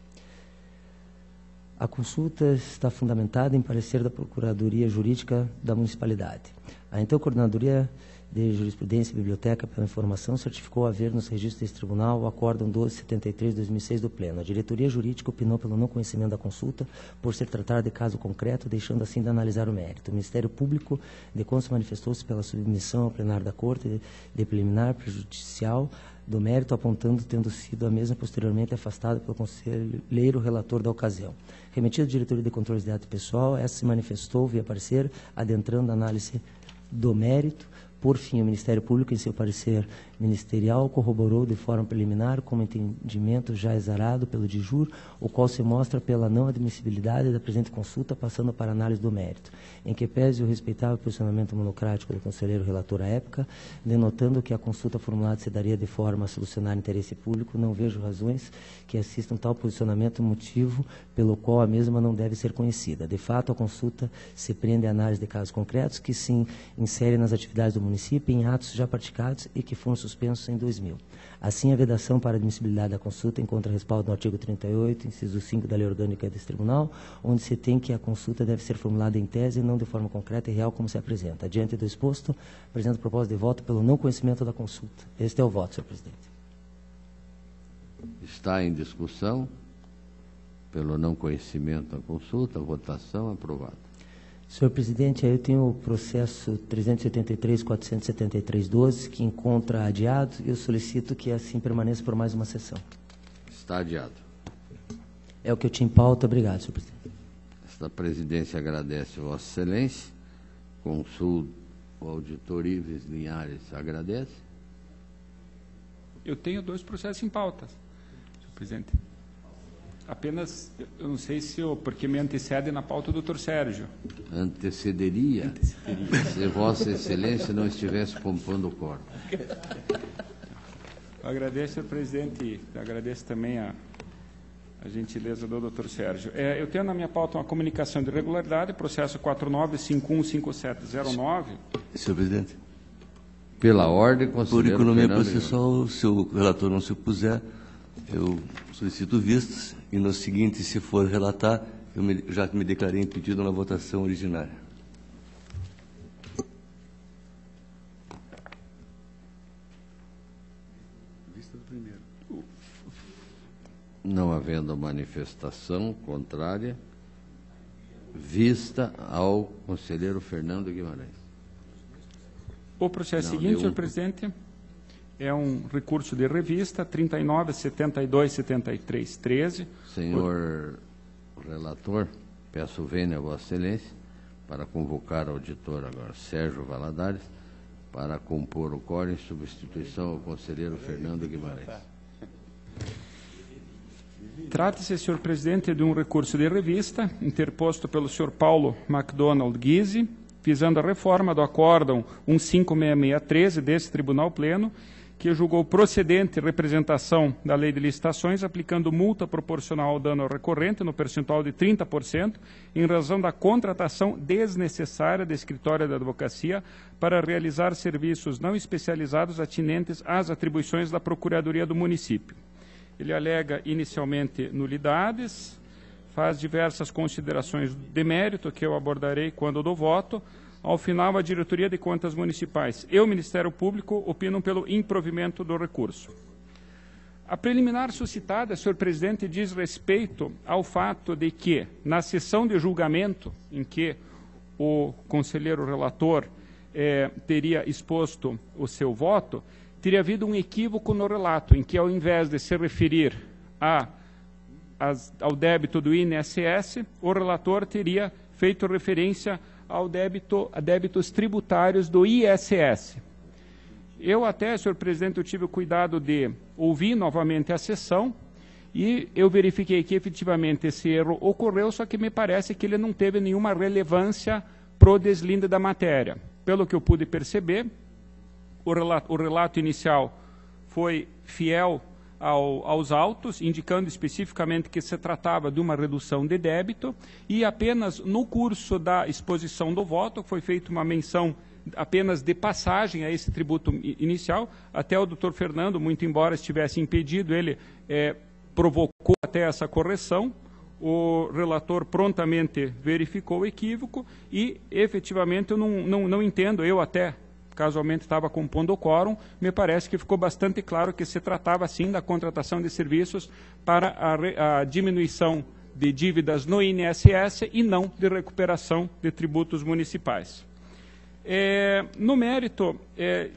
A consulta está fundamentada em parecer da Procuradoria Jurídica da Municipalidade. A então Coordenadoria de Jurisprudência e Biblioteca, pela informação, certificou haver nos registros deste tribunal o Acórdão 1273/2006 do Pleno. A Diretoria Jurídica opinou pelo não conhecimento da consulta, por ser tratada de caso concreto, deixando assim de analisar o mérito. O Ministério Público de Contas manifestou-se pela submissão ao plenário da Corte de preliminar prejudicial do mérito, apontando tendo sido a mesma posteriormente afastada pelo conselheiro relator da ocasião. Remetido à Diretoria de Controle de Ato Pessoal, essa se manifestou via parecer, adentrando a análise do mérito. Por fim, o Ministério Público, em seu parecer ministerial, corroborou de forma preliminar como entendimento já exarado pelo DIJUR, o qual se mostra pela não admissibilidade da presente consulta, passando para a análise do mérito, em que pese o respeitável posicionamento monocrático do conselheiro relator à época, denotando que a consulta formulada se daria de forma a solucionar interesse público, não vejo razões que assistam tal posicionamento, motivo pelo qual a mesma não deve ser conhecida. De fato, a consulta se prende à análise de casos concretos que se inserem nas atividades do município em atos já praticados e que foram suspensos em 2000. Assim, a vedação para admissibilidade da consulta encontra respaldo no artigo 38, inciso 5 da Lei Orgânica deste Tribunal, onde se tem que a consulta deve ser formulada em tese e não de forma concreta e real como se apresenta. Diante do exposto, apresento propósito de voto pelo não conhecimento da consulta. Este é o voto, senhor presidente. Está em discussão. Pelo não conhecimento da consulta, votação. Aprovado. Senhor presidente, aí eu tenho o processo 383.473.12, que encontra adiado, e eu solicito que assim permaneça por mais uma sessão. Está adiado. É o que eu tinha em pauta. Obrigado, senhor presidente. Esta presidência agradece a Vossa Excelência. Consul, o auditor Ives Linhares agradece. Eu tenho 2 processos em pauta, senhor presidente. Apenas, eu não sei se porque me antecede na pauta o doutor Sérgio. Antecederia se Vossa Excelência não estivesse compondo o quórum. Eu agradeço, senhor presidente, e agradeço também a gentileza do doutor Sérgio. Eu tenho na minha pauta uma comunicação de irregularidade, processo 49515709. Senhor presidente. Pela ordem, Por conselheiro economia Fernando processual, se o relator não se opuser, eu solicito vistas e no seguinte, se for relatar, já me declarei impedido na votação originária. Não havendo manifestação contrária, vista ao conselheiro Fernando Guimarães. O processo seguinte, senhor presidente, é um recurso de revista 39.72.73.13. Senhor relator, peço vênia a Vossa Excelência para convocar o auditor agora, Sérgio Valadares, para compor o quórum em substituição ao conselheiro Fernando Guimarães. Trata-se, senhor presidente, de um recurso de revista interposto pelo senhor Paulo MacDonald Guise, visando a reforma do acórdão 156613 desse Tribunal Pleno, que julgou procedente representação da Lei de Licitações, aplicando multa proporcional ao dano recorrente no percentual de 30%, em razão da contratação desnecessária da escritório de advocacia para realizar serviços não especializados atinentes às atribuições da Procuradoria do município. Ele alega inicialmente nulidades, faz diversas considerações de mérito, que eu abordarei quando do voto. Ao final, a Diretoria de Contas Municipais e o Ministério Público opinam pelo improvimento do recurso. A preliminar suscitada, senhor presidente, diz respeito ao fato de que, na sessão de julgamento, em que o conselheiro relator teria exposto o seu voto, teria havido um equívoco no relato, em que, ao invés de se referir ao débito do INSS, o relator teria feito referência a débitos tributários do ISS. Eu até, senhor presidente, eu tive o cuidado de ouvir novamente a sessão e eu verifiquei que efetivamente esse erro ocorreu, só que me parece que ele não teve nenhuma relevância pro deslinde da matéria. Pelo que eu pude perceber, o relato inicial foi fiel aos autos, indicando especificamente que se tratava de uma redução de débito, e apenas no curso da exposição do voto foi feita uma menção apenas de passagem a esse tributo inicial. Até o doutor Fernando, muito embora estivesse impedido, ele provocou até essa correção. O relator prontamente verificou o equívoco e, efetivamente, eu não entendo, eu até casualmente estava compondo o quórum, me parece que ficou bastante claro que se tratava, sim, da contratação de serviços para a diminuição de dívidas no INSS e não de recuperação de tributos municipais. No mérito,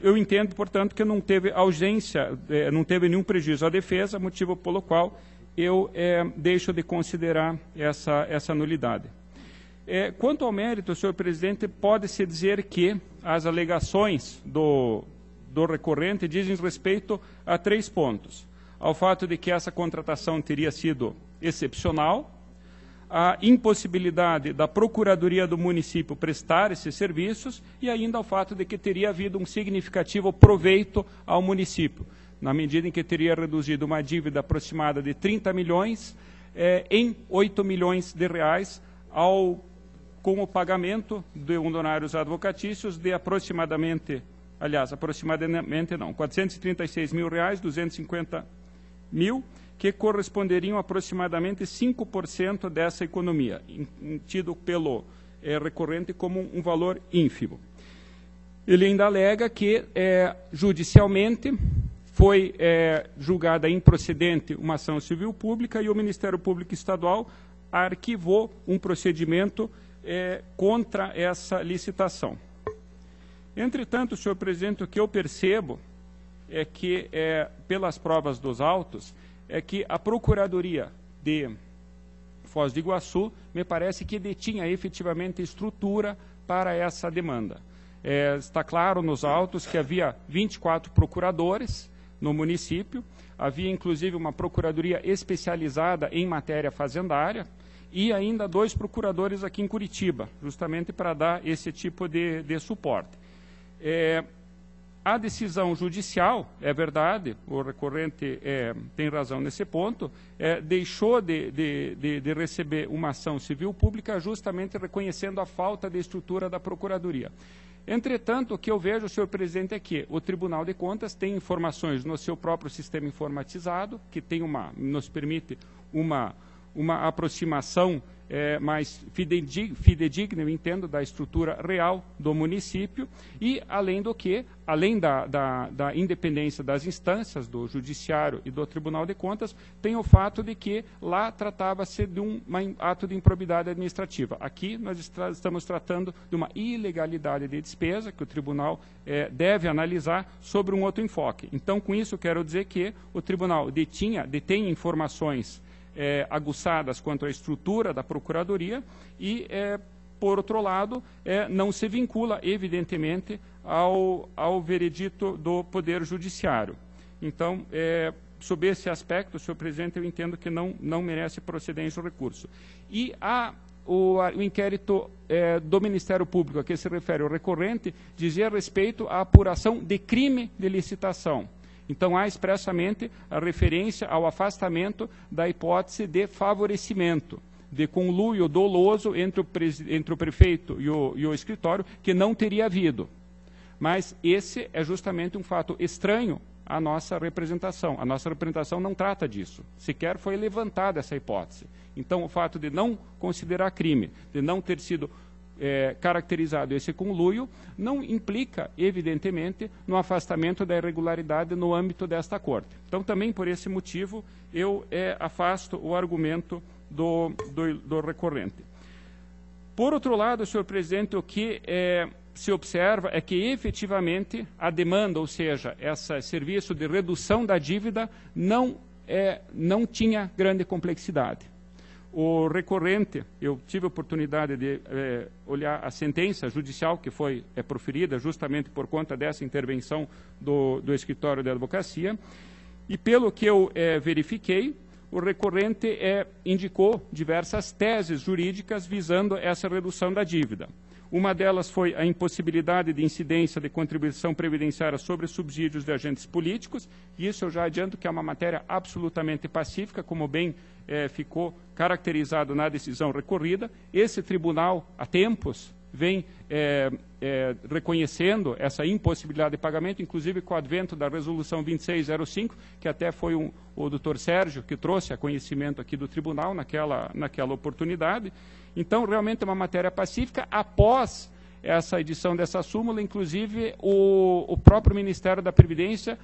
eu entendo, portanto, que não teve ausência, não teve nenhum prejuízo à defesa, motivo pelo qual eu deixo de considerar essa nulidade. Quanto ao mérito, senhor presidente, pode-se dizer que as alegações do recorrente dizem respeito a 3 pontos. Ao fato de que essa contratação teria sido excepcional, a impossibilidade da Procuradoria do município prestar esses serviços e ainda ao fato de que teria havido um significativo proveito ao município, na medida em que teria reduzido uma dívida aproximada de 30 milhões em 8 milhões de reais com o pagamento de honorários advocatícios de aproximadamente não, 436 mil reais, 250 mil, que corresponderiam a aproximadamente 5% dessa economia, tido pelo recorrente como um valor ínfimo. Ele ainda alega que, judicialmente, foi julgada improcedente uma ação civil pública e o Ministério Público Estadual arquivou um procedimento contra essa licitação. Entretanto, senhor presidente, o que eu percebo é que, pelas provas dos autos, é que a Procuradoria de Foz do Iguaçu me parece que detinha efetivamente estrutura para essa demanda. Está claro nos autos que havia 24 procuradores no município, havia inclusive uma procuradoria especializada em matéria fazendária, e ainda 2 procuradores aqui em Curitiba, justamente para dar esse tipo de suporte. a decisão judicial, é verdade, o recorrente tem razão nesse ponto, deixou de receber uma ação civil pública justamente reconhecendo a falta de estrutura da Procuradoria. Entretanto, o que eu vejo, senhor presidente, é que o Tribunal de Contas tem informações no seu próprio sistema informatizado, que tem nos permite uma aproximação mais fidedigna, eu entendo, da estrutura real do município, e além do que, além da independência das instâncias, do Judiciário e do Tribunal de Contas, tem o fato de que lá tratava-se de um ato de improbidade administrativa. Aqui nós estamos tratando de uma ilegalidade de despesa que o Tribunal deve analisar sobre um outro enfoque. Então, com isso, quero dizer que o Tribunal detém informações aguçadas quanto à estrutura da Procuradoria e, por outro lado, não se vincula, evidentemente, ao veredito do Poder Judiciário. Então, sob esse aspecto, senhor presidente, eu entendo que não merece procedência o recurso. E o inquérito do Ministério Público, a que se refere o recorrente, dizia respeito à apuração de crime de licitação. Então, há expressamente a referência ao afastamento da hipótese de favorecimento, de conluio doloso entre o prefeito e o escritório, que não teria havido. Mas esse é justamente um fato estranho à nossa representação. A nossa representação não trata disso. Sequer foi levantada essa hipótese. Então, o fato de não considerar crime, de não ter sido caracterizado esse conluio, não implica, evidentemente, no afastamento da irregularidade no âmbito desta Corte. Então, também por esse motivo, eu afasto o argumento do recorrente. Por outro lado, senhor presidente, o que se observa é que, efetivamente, a demanda, ou seja, esse serviço de redução da dívida, não tinha grande complexidade. O recorrente, eu tive a oportunidade de olhar a sentença judicial que foi proferida justamente por conta dessa intervenção do escritório de advocacia, e pelo que eu verifiquei, o recorrente indicou diversas teses jurídicas visando essa redução da dívida. Uma delas foi a impossibilidade de incidência de contribuição previdenciária sobre subsídios de agentes políticos, e isso eu já adianto que é uma matéria absolutamente pacífica, como bem ficou caracterizado na decisão recorrida. Esse tribunal, há tempos, vem reconhecendo essa impossibilidade de pagamento, inclusive com o advento da resolução 2605, que até foi o doutor Sérgio que trouxe a conhecimento aqui do tribunal naquela oportunidade. Então, realmente é uma matéria pacífica. Após essa edição dessa súmula, inclusive, o próprio Ministério da Previdência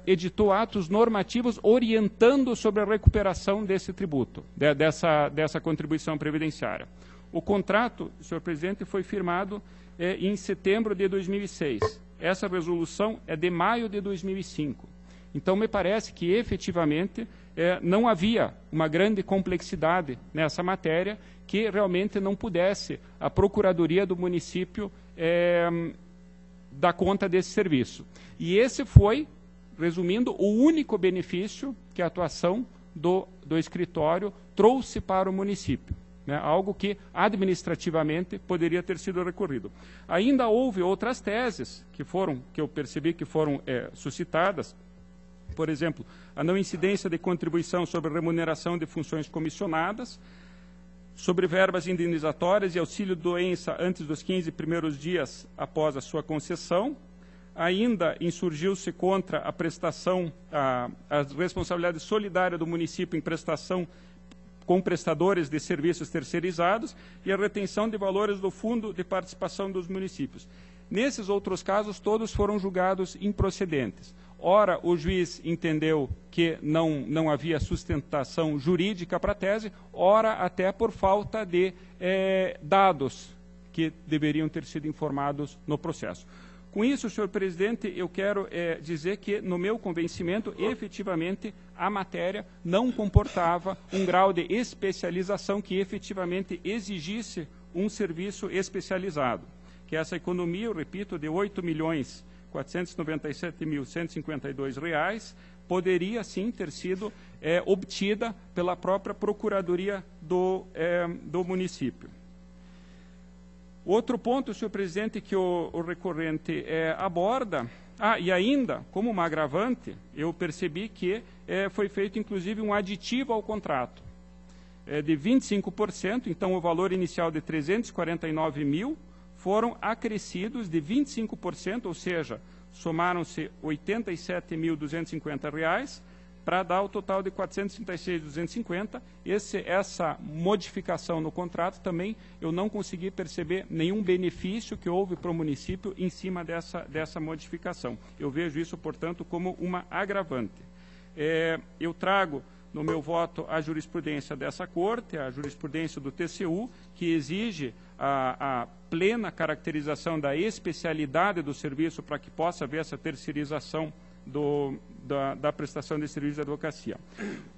editou atos normativos orientando sobre a recuperação desse tributo, dessa contribuição previdenciária. O contrato, senhor presidente, foi firmado em setembro de 2006. Essa resolução é de maio de 2005. Então, me parece que, efetivamente, não havia uma grande complexidade nessa matéria que realmente não pudesse a Procuradoria do município dar conta desse serviço. E esse foi, resumindo, o único benefício que a atuação do escritório trouxe para o município. Algo que administrativamente poderia ter sido recorrido. Ainda houve outras teses que eu percebi que foram suscitadas. Por exemplo, a não incidência de contribuição sobre remuneração de funções comissionadas, sobre verbas indenizatórias e auxílio-doença antes dos 15 primeiros dias após a sua concessão. Ainda insurgiu-se contra a prestação, a responsabilidade solidária do município em prestação com prestadores de serviços terceirizados e a retenção de valores do Fundo de Participação dos Municípios. Nesses outros casos, todos foram julgados improcedentes. Ora, o juiz entendeu que não havia sustentação jurídica para a tese, ora até por falta de dados que deveriam ter sido informados no processo. Com isso, senhor presidente, eu quero dizer que, no meu convencimento, efetivamente, a matéria não comportava um grau de especialização que efetivamente exigisse um serviço especializado. Que essa economia, eu repito, de R$ 8.497.152 poderia, sim, ter sido obtida pela própria Procuradoria do município. Outro ponto, senhor presidente, que o recorrente aborda E ainda, como uma agravante, eu percebi que foi feito, inclusive, um aditivo ao contrato de 25%, então o valor inicial de 349 mil foram acrescidos de 25%, ou seja, somaram-se R$ 87.250, para dar o total de R$ 436.250. Essa modificação no contrato também eu não consegui perceber nenhum benefício que houve para o município em cima dessa modificação. Eu vejo isso, portanto, como uma agravante. Eu trago no meu voto a jurisprudência dessa Corte, a jurisprudência do TCU, que exige a plena caracterização da especialidade do serviço para que possa haver essa terceirização da prestação de serviço de advocacia.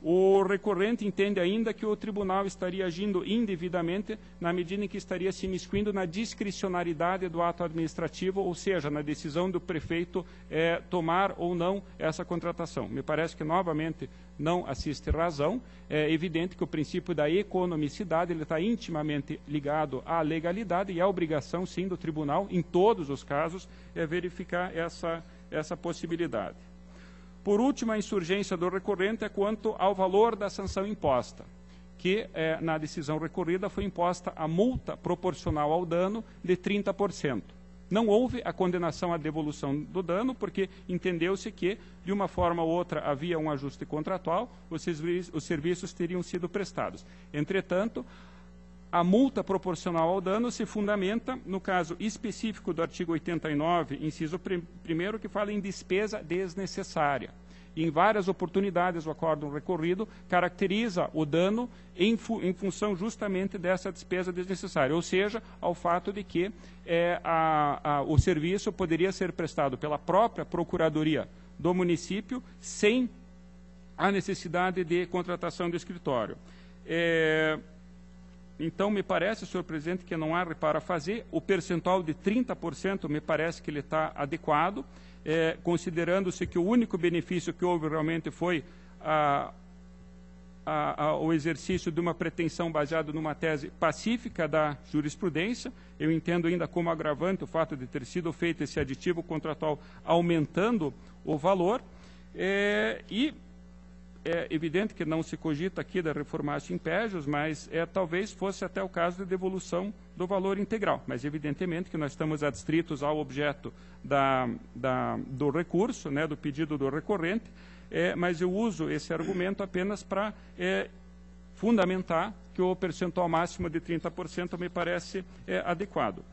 O recorrente entende ainda que o tribunal estaria agindo indevidamente na medida em que estaria se imiscuindo na discricionariedade do ato administrativo, ou seja, na decisão do prefeito tomar ou não essa contratação. Me parece que, novamente, não assiste razão. É evidente que o princípio da economicidade ele está intimamente ligado à legalidade e à obrigação, sim, do tribunal, em todos os casos, verificar essa possibilidade. Por último, a insurgência do recorrente é quanto ao valor da sanção imposta, que na decisão recorrida foi imposta a multa proporcional ao dano de 30%. Não houve a condenação à devolução do dano, porque entendeu-se que, de uma forma ou outra, havia um ajuste contratual, os serviços teriam sido prestados. Entretanto, a multa proporcional ao dano se fundamenta no caso específico do artigo 89, inciso 1º, que fala em despesa desnecessária. Em várias oportunidades, o acórdão recorrido caracteriza o dano em função justamente dessa despesa desnecessária, ou seja, ao fato de que o serviço poderia ser prestado pela própria Procuradoria do município sem a necessidade de contratação do escritório. Então, me parece, senhor presidente, que não há reparo a fazer. O percentual de 30% me parece que ele está adequado, considerando-se que o único benefício que houve realmente foi o exercício de uma pretensão baseada numa tese pacífica da jurisprudência. Eu entendo ainda como agravante o fato de ter sido feito esse aditivo contratual aumentando o valor. É evidente que não se cogita aqui da reformatio impégios, mas talvez fosse até o caso de devolução do valor integral. Mas, evidentemente, que nós estamos adstritos ao objeto do recurso, né, do pedido do recorrente, mas eu uso esse argumento apenas para fundamentar que o percentual máximo de 30% me parece adequado.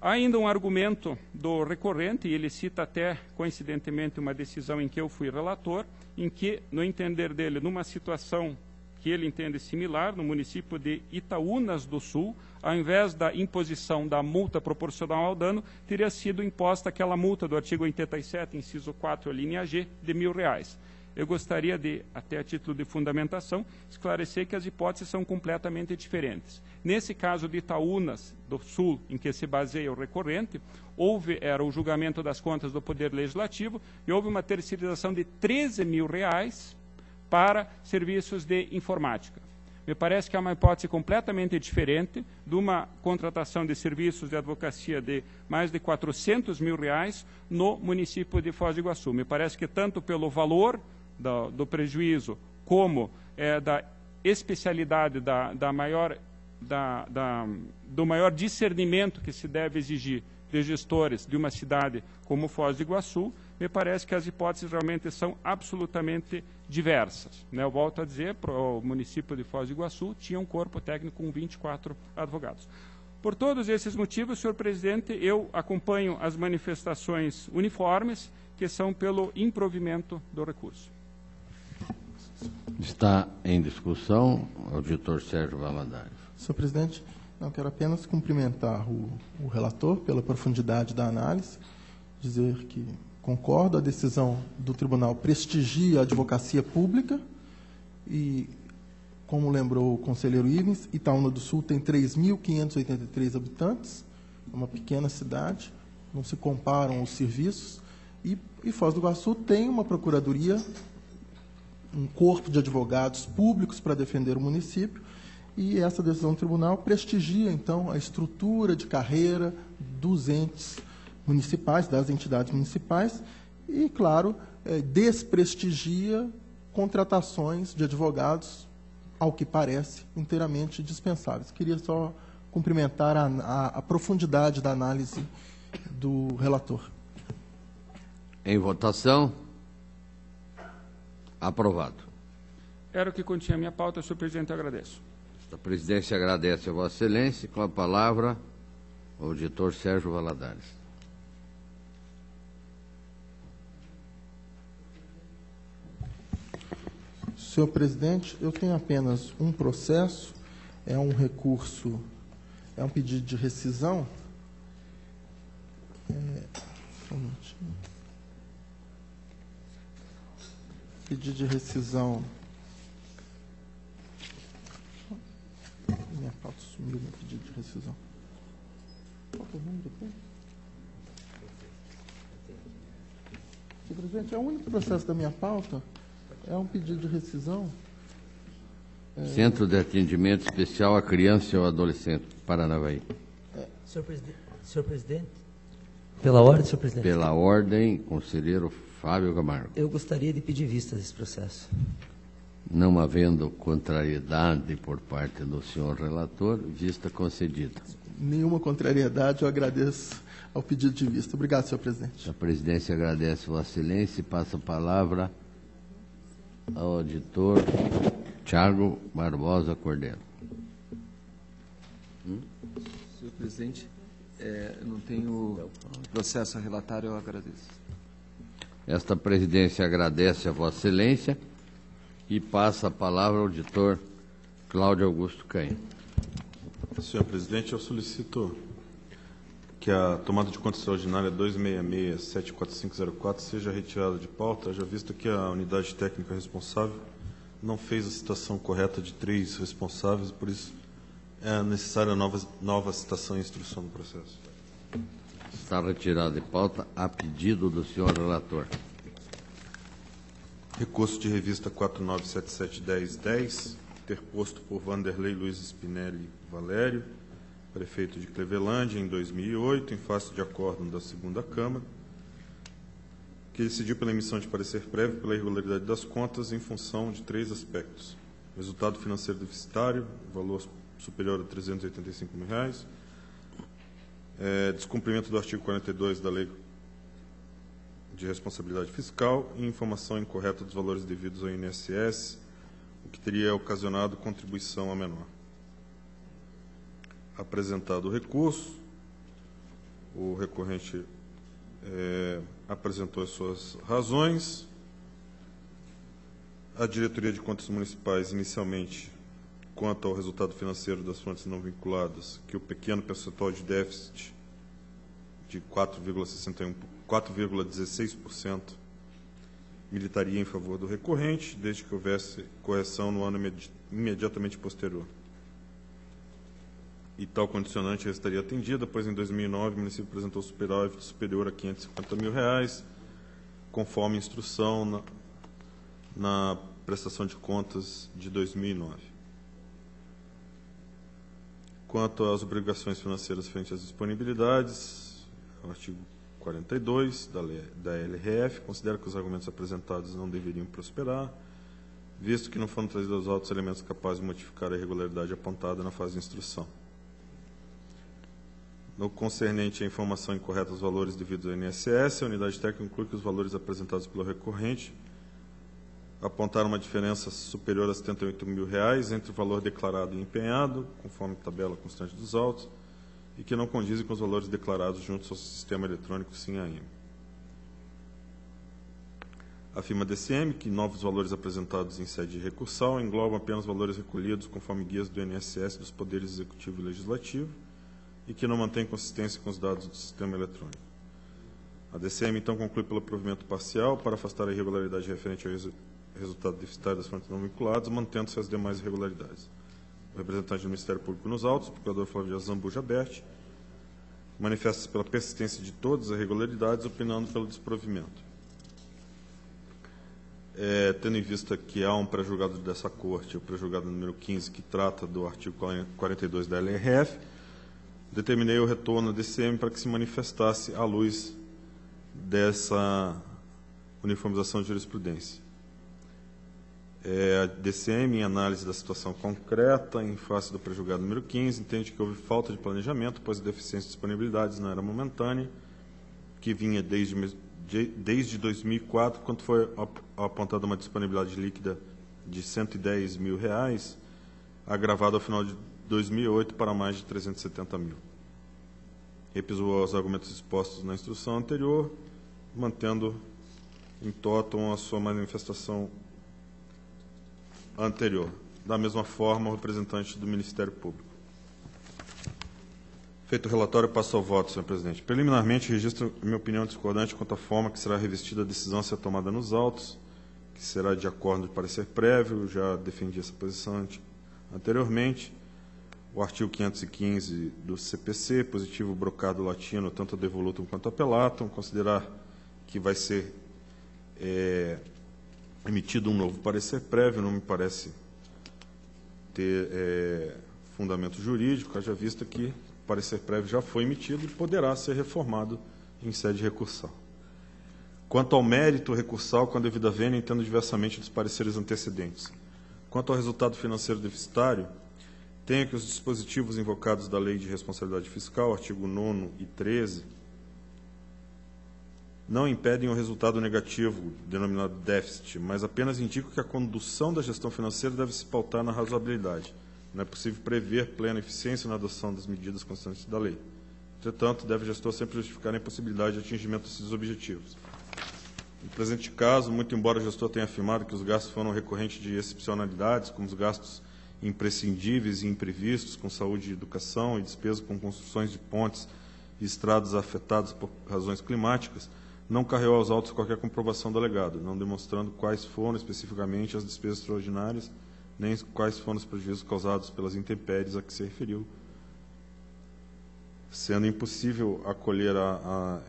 Há ainda um argumento do recorrente, e ele cita até, coincidentemente, uma decisão em que eu fui relator, em que, no entender dele, numa situação que ele entende similar, no município de Itaúnas do Sul, ao invés da imposição da multa proporcional ao dano, teria sido imposta aquela multa do artigo 87, inciso 4, linha G, de R$ 1.000. Eu gostaria de, até a título de fundamentação, esclarecer que as hipóteses são completamente diferentes. Nesse caso de Itaúnas do Sul, em que se baseia o recorrente, era o julgamento das contas do Poder Legislativo e houve uma terceirização de R$ 13.000 para serviços de informática. Me parece que é uma hipótese completamente diferente de uma contratação de serviços de advocacia de mais de R$ 400.000 no município de Foz do Iguaçu. Me parece que tanto pelo valor do prejuízo como da especialidade do maior discernimento que se deve exigir de gestores de uma cidade como Foz do Iguaçu, me parece que as hipóteses realmente são absolutamente diversas. Eu volto a dizer, o município de Foz do Iguaçu tinha um corpo técnico com 24 advogados. Por todos esses motivos, senhor presidente, eu acompanho as manifestações uniformes, que são pelo improvimento do recurso. Está em discussão o auditor Sérgio Valadares. Senhor presidente, eu quero apenas cumprimentar o relator pela profundidade da análise, dizer que concordo, a decisão do tribunal prestigia a advocacia pública e, como lembrou o conselheiro Ivens, Itaúna do Sul tem 3.583 habitantes, é uma pequena cidade, não se comparam os serviços, e Foz do Iguaçu tem uma procuradoria, um corpo de advogados públicos para defender o município, e essa decisão do tribunal prestigia, então, a estrutura de carreira dos entes municipais, das entidades municipais, e, claro, desprestigia contratações de advogados, ao que parece, inteiramente dispensáveis. Queria só cumprimentar a profundidade da análise do relator. Em votação. Aprovado. Era o que continha a minha pauta, senhor presidente, eu agradeço. A presidência agradece a Vossa Excelência. Com a palavra, o auditor Sérgio Valadares. Senhor presidente, eu tenho apenas um processo, é um recurso, é um pedido de rescisão. Só um minutinho. Pedido de rescisão. Minha pauta sumiu, meu pedido de rescisão. Qual que é o nome depois? Senhor presidente, é o único processo da minha pauta. É um pedido de rescisão. Centro de Atendimento Especial à Criança e ao Adolescente, Paranavaí. Senhor presidente, pela ordem, senhor presidente. Pela ordem, conselheiro Fábio Camargo. Eu gostaria de pedir vista desse processo. Não havendo contrariedade por parte do senhor relator, vista concedida. Nenhuma contrariedade, eu agradeço ao pedido de vista. Obrigado, senhor presidente. A presidência agradece Vossa Excelência e passa a palavra ao auditor Tiago Barbosa Cordeiro. Senhor presidente, eu não tenho processo a relatar, eu agradeço. Esta presidência agradece a Vossa Excelência e passa a palavra ao auditor Cláudio Augusto Canha. Senhor presidente, eu solicito que a tomada de conta extraordinária 266-74504 seja retirada de pauta, haja visto que a unidade técnica responsável não fez a citação correta de 3 responsáveis, por isso é necessária nova citação e instrução do processo. Está retirada de pauta a pedido do senhor relator. Recurso de revista 49771010, interposto por Vanderlei Luiz Spinelli Valério, prefeito de Clevelândia, em 2008, em face de acórdão da segunda Câmara, que decidiu pela emissão de parecer prévio pela irregularidade das contas em função de 3 aspectos. Resultado financeiro deficitário, valor superior a R$ 385 mil, descumprimento do artigo 42 da Lei de Responsabilidade Fiscal e informação incorreta dos valores devidos ao INSS, o que teria ocasionado contribuição a menor. Apresentado o recurso, o recorrente apresentou as suas razões. A Diretoria de Contas Municipais, inicialmente, quanto ao resultado financeiro das fontes não vinculadas, que o pequeno percentual de déficit de 4,16% militaria em favor do recorrente, desde que houvesse correção no ano imediatamente posterior. E tal condicionante estaria atendida, pois em 2009 o município apresentou superávit superior a R$ 550 mil, conforme instrução na prestação de contas de 2009. Quanto às obrigações financeiras frente às disponibilidades, o artigo 42 da LRF considera que os argumentos apresentados não deveriam prosperar, visto que não foram trazidos aos autos elementos capazes de modificar a irregularidade apontada na fase de instrução. No concernente à informação incorreta dos valores devidos ao INSS, a unidade técnica conclui que os valores apresentados pelo recorrente apontaram uma diferença superior a R$ 78 mil entre o valor declarado e empenhado, conforme tabela constante dos autos, e que não condizem com os valores declarados juntos ao sistema eletrônico SIM-AM. Afirma a DCM que novos valores apresentados em sede recursal englobam apenas valores recolhidos conforme guias do INSS dos poderes executivo e legislativo, e que não mantém consistência com os dados do sistema eletrônico. A DCM, então, conclui pelo provimento parcial para afastar a irregularidade referente ao resultado deficitário das fontes não vinculadas, mantendo-se as demais irregularidades. O representante do Ministério Público nos autos, o procurador Flávio Zambuja Berti, manifesta-se pela persistência de todas as irregularidades, opinando pelo desprovimento. Tendo em vista que há um pré-julgado dessa Corte, o pré-julgado número 15, que trata do artigo 42 da LRF, determinei o retorno à DCM para que se manifestasse à luz dessa uniformização de jurisprudência. A DCM, em análise da situação concreta, em face do pré-julgado número 15, entende que houve falta de planejamento, pois a deficiência de disponibilidades não era momentânea, que vinha desde 2004, quando foi apontada uma disponibilidade líquida de R$110 mil, agravada ao final de 2008 para mais de 370 mil. Repisou os argumentos expostos na instrução anterior, mantendo em totum a sua manifestação anterior. Da mesma forma, o representante do Ministério Público. Feito o relatório, passo ao voto, senhor presidente. Preliminarmente, registro minha opinião discordante quanto à forma que será revestida a decisão a ser tomada nos autos, que será de acordo de parecer prévio, já defendi essa posição anteriormente. O artigo 515 do CPC, positivo brocado latino, tanto a devolutum quanto a apelatum, considerar que vai ser emitido um novo parecer prévio, não me parece ter fundamento jurídico, haja vista que o parecer prévio já foi emitido e poderá ser reformado em sede recursal. Quanto ao mérito recursal, com a devida vênia, entendo diversamente dos pareceres antecedentes. Quanto ao resultado financeiro deficitário, tenho que os dispositivos invocados da Lei de Responsabilidade Fiscal, artigo 9º e 13, não impedem o resultado negativo, denominado déficit, mas apenas indicam que a condução da gestão financeira deve se pautar na razoabilidade. Não é possível prever plena eficiência na adoção das medidas constantes da lei. Entretanto, deve o gestor sempre justificar a impossibilidade de atingimento desses objetivos. No presente caso, muito embora o gestor tenha afirmado que os gastos foram recorrentes de excepcionalidades, como os gastos imprescindíveis e imprevistos com saúde e educação e despesas com construções de pontes e estradas afetadas por razões climáticas, não carregou aos autos qualquer comprovação do alegado, não demonstrando quais foram especificamente as despesas extraordinárias, nem quais foram os prejuízos causados pelas intempéries a que se referiu, sendo impossível acolher a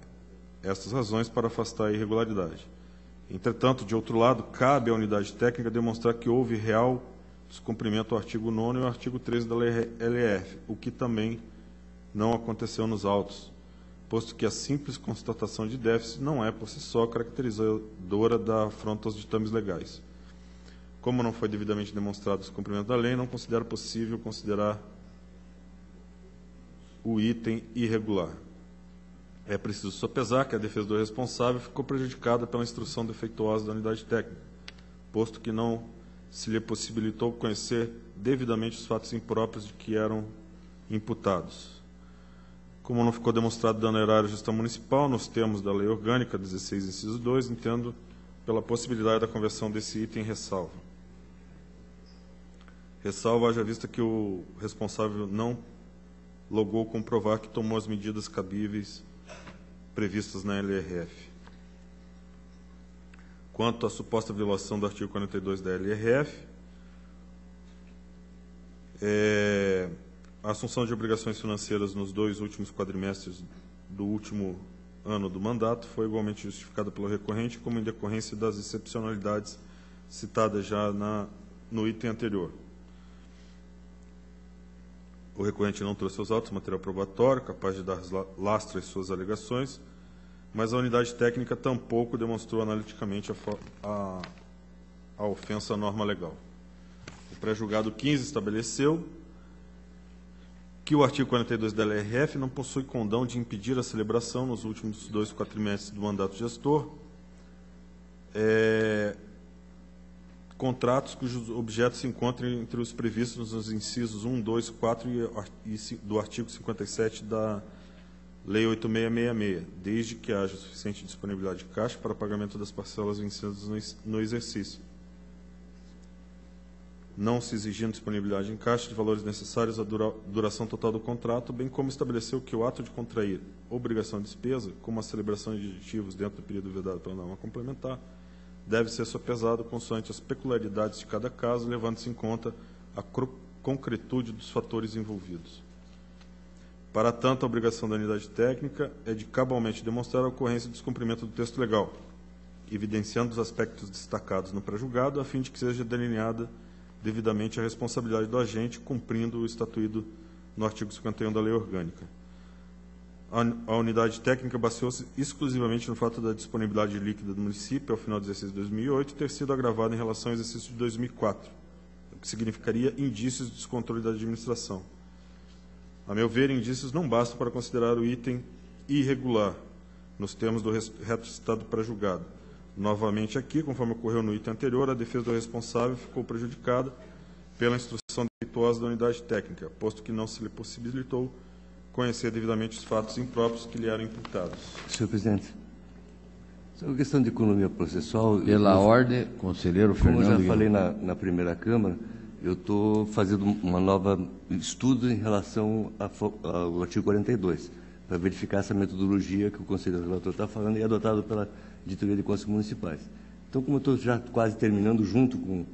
estas razões para afastar a irregularidade. Entretanto, de outro lado, cabe à unidade técnica demonstrar que houve real descumprimento ao artigo 9º e ao artigo 13 da Lei LF, o que também não aconteceu nos autos, posto que a simples constatação de déficit não é, por si só, caracterizadora da afronta aos ditames legais. Como não foi devidamente demonstrado o descumprimento da lei, não considero possível considerar o item irregular. É preciso sopesar que a defesa do responsável ficou prejudicada pela instrução defeituosa da unidade técnica, posto que não se lhe possibilitou conhecer devidamente os fatos impróprios de que eram imputados. Como não ficou demonstrado dano erário à gestão municipal, nos termos da Lei Orgânica 16, inciso 2, entendo pela possibilidade da conversão desse item em ressalva. Ressalva, haja vista que o responsável não logrou comprovar que tomou as medidas cabíveis previstas na LRF. Quanto à suposta violação do artigo 42 da LRF, a assunção de obrigações financeiras nos 2 últimos quadrimestres do último ano do mandato foi igualmente justificada pelo recorrente, como em decorrência das excepcionalidades citadas já no item anterior. O recorrente não trouxe aos autos material probatório capaz de dar lastro às suas alegações, mas a unidade técnica tampouco demonstrou analiticamente a ofensa à norma legal. O pré-julgado 15 estabeleceu que o artigo 42 da LRF não possui condão de impedir a celebração nos últimos 2 quadrimestres do mandato gestor contratos cujos objetos se encontram entre os previstos nos incisos 1, 2, 4 e do artigo 57 da Lei 8666, desde que haja suficiente disponibilidade de caixa para pagamento das parcelas vencidas no exercício, não se exigindo disponibilidade em caixa de valores necessários à duração total do contrato, bem como estabeleceu que o ato de contrair obrigação de despesa, como a celebração de aditivos dentro do período vedado pela norma complementar, deve ser sopesado consoante as peculiaridades de cada caso, levando-se em conta a concretude dos fatores envolvidos. Para tanto, a obrigação da unidade técnica é de cabalmente demonstrar a ocorrência do descumprimento do texto legal, evidenciando os aspectos destacados no pré-julgado, a fim de que seja delineada devidamente a responsabilidade do agente, cumprindo o estatuído no artigo 51 da Lei Orgânica. A unidade técnica baseou-se exclusivamente no fato da disponibilidade líquida do município ao final do exercício de 2008 ter sido agravada em relação ao exercício de 2004, o que significaria indícios de descontrole da administração. A meu ver, indícios não bastam para considerar o item irregular, nos termos do reto citado pré-julgado. Novamente aqui, conforme ocorreu no item anterior, a defesa do responsável ficou prejudicada pela instrução defeituosa da unidade técnica, posto que não se lhe possibilitou conhecer devidamente os fatos impróprios que lhe eram imputados. Senhor presidente, sobre a questão de economia processual... Pela ordem, conselheiro Fernando... Como eu já falei na primeira Câmara, eu estou fazendo uma nova estudo em relação ao artigo 42, para verificar essa metodologia que o conselheiro relator está falando e é adotado pela editoria de contas municipais. Então, como eu estou já quase terminando junto com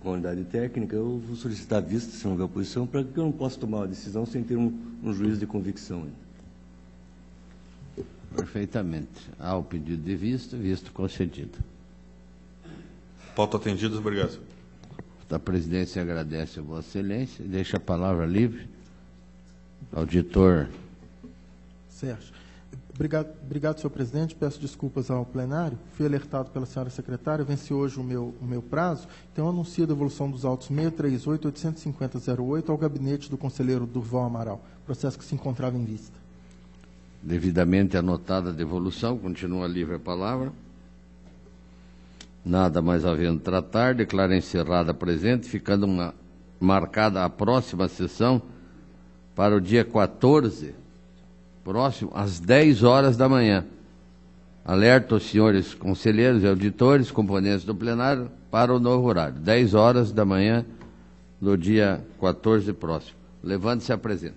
a unidade técnica, eu vou solicitar vista, se não houver oposição, para que eu não possa tomar uma decisão sem ter um juízo de convicção. Perfeitamente. Há o pedido de vista, visto concedido. Pauta atendida, obrigado. A presidência agradece a Vossa Excelência e deixa a palavra livre. Auditor. Sérgio. Obrigado, senhor presidente. Peço desculpas ao plenário. Fui alertado pela senhora secretária, venci hoje o meu prazo. Então, anuncio a devolução dos autos 638-850-08 ao gabinete do conselheiro Durval Amaral, processo que se encontrava em vista. Devidamente anotada a devolução, continua livre a palavra. Nada mais havendo tratar, declaro encerrada a presente, ficando marcada a próxima sessão para o dia 14, próximo, às 10 horas da manhã. Alerto aos senhores conselheiros e auditores, componentes do plenário, para o novo horário, 10 horas da manhã do dia 14 próximo. Levante-se e apresente.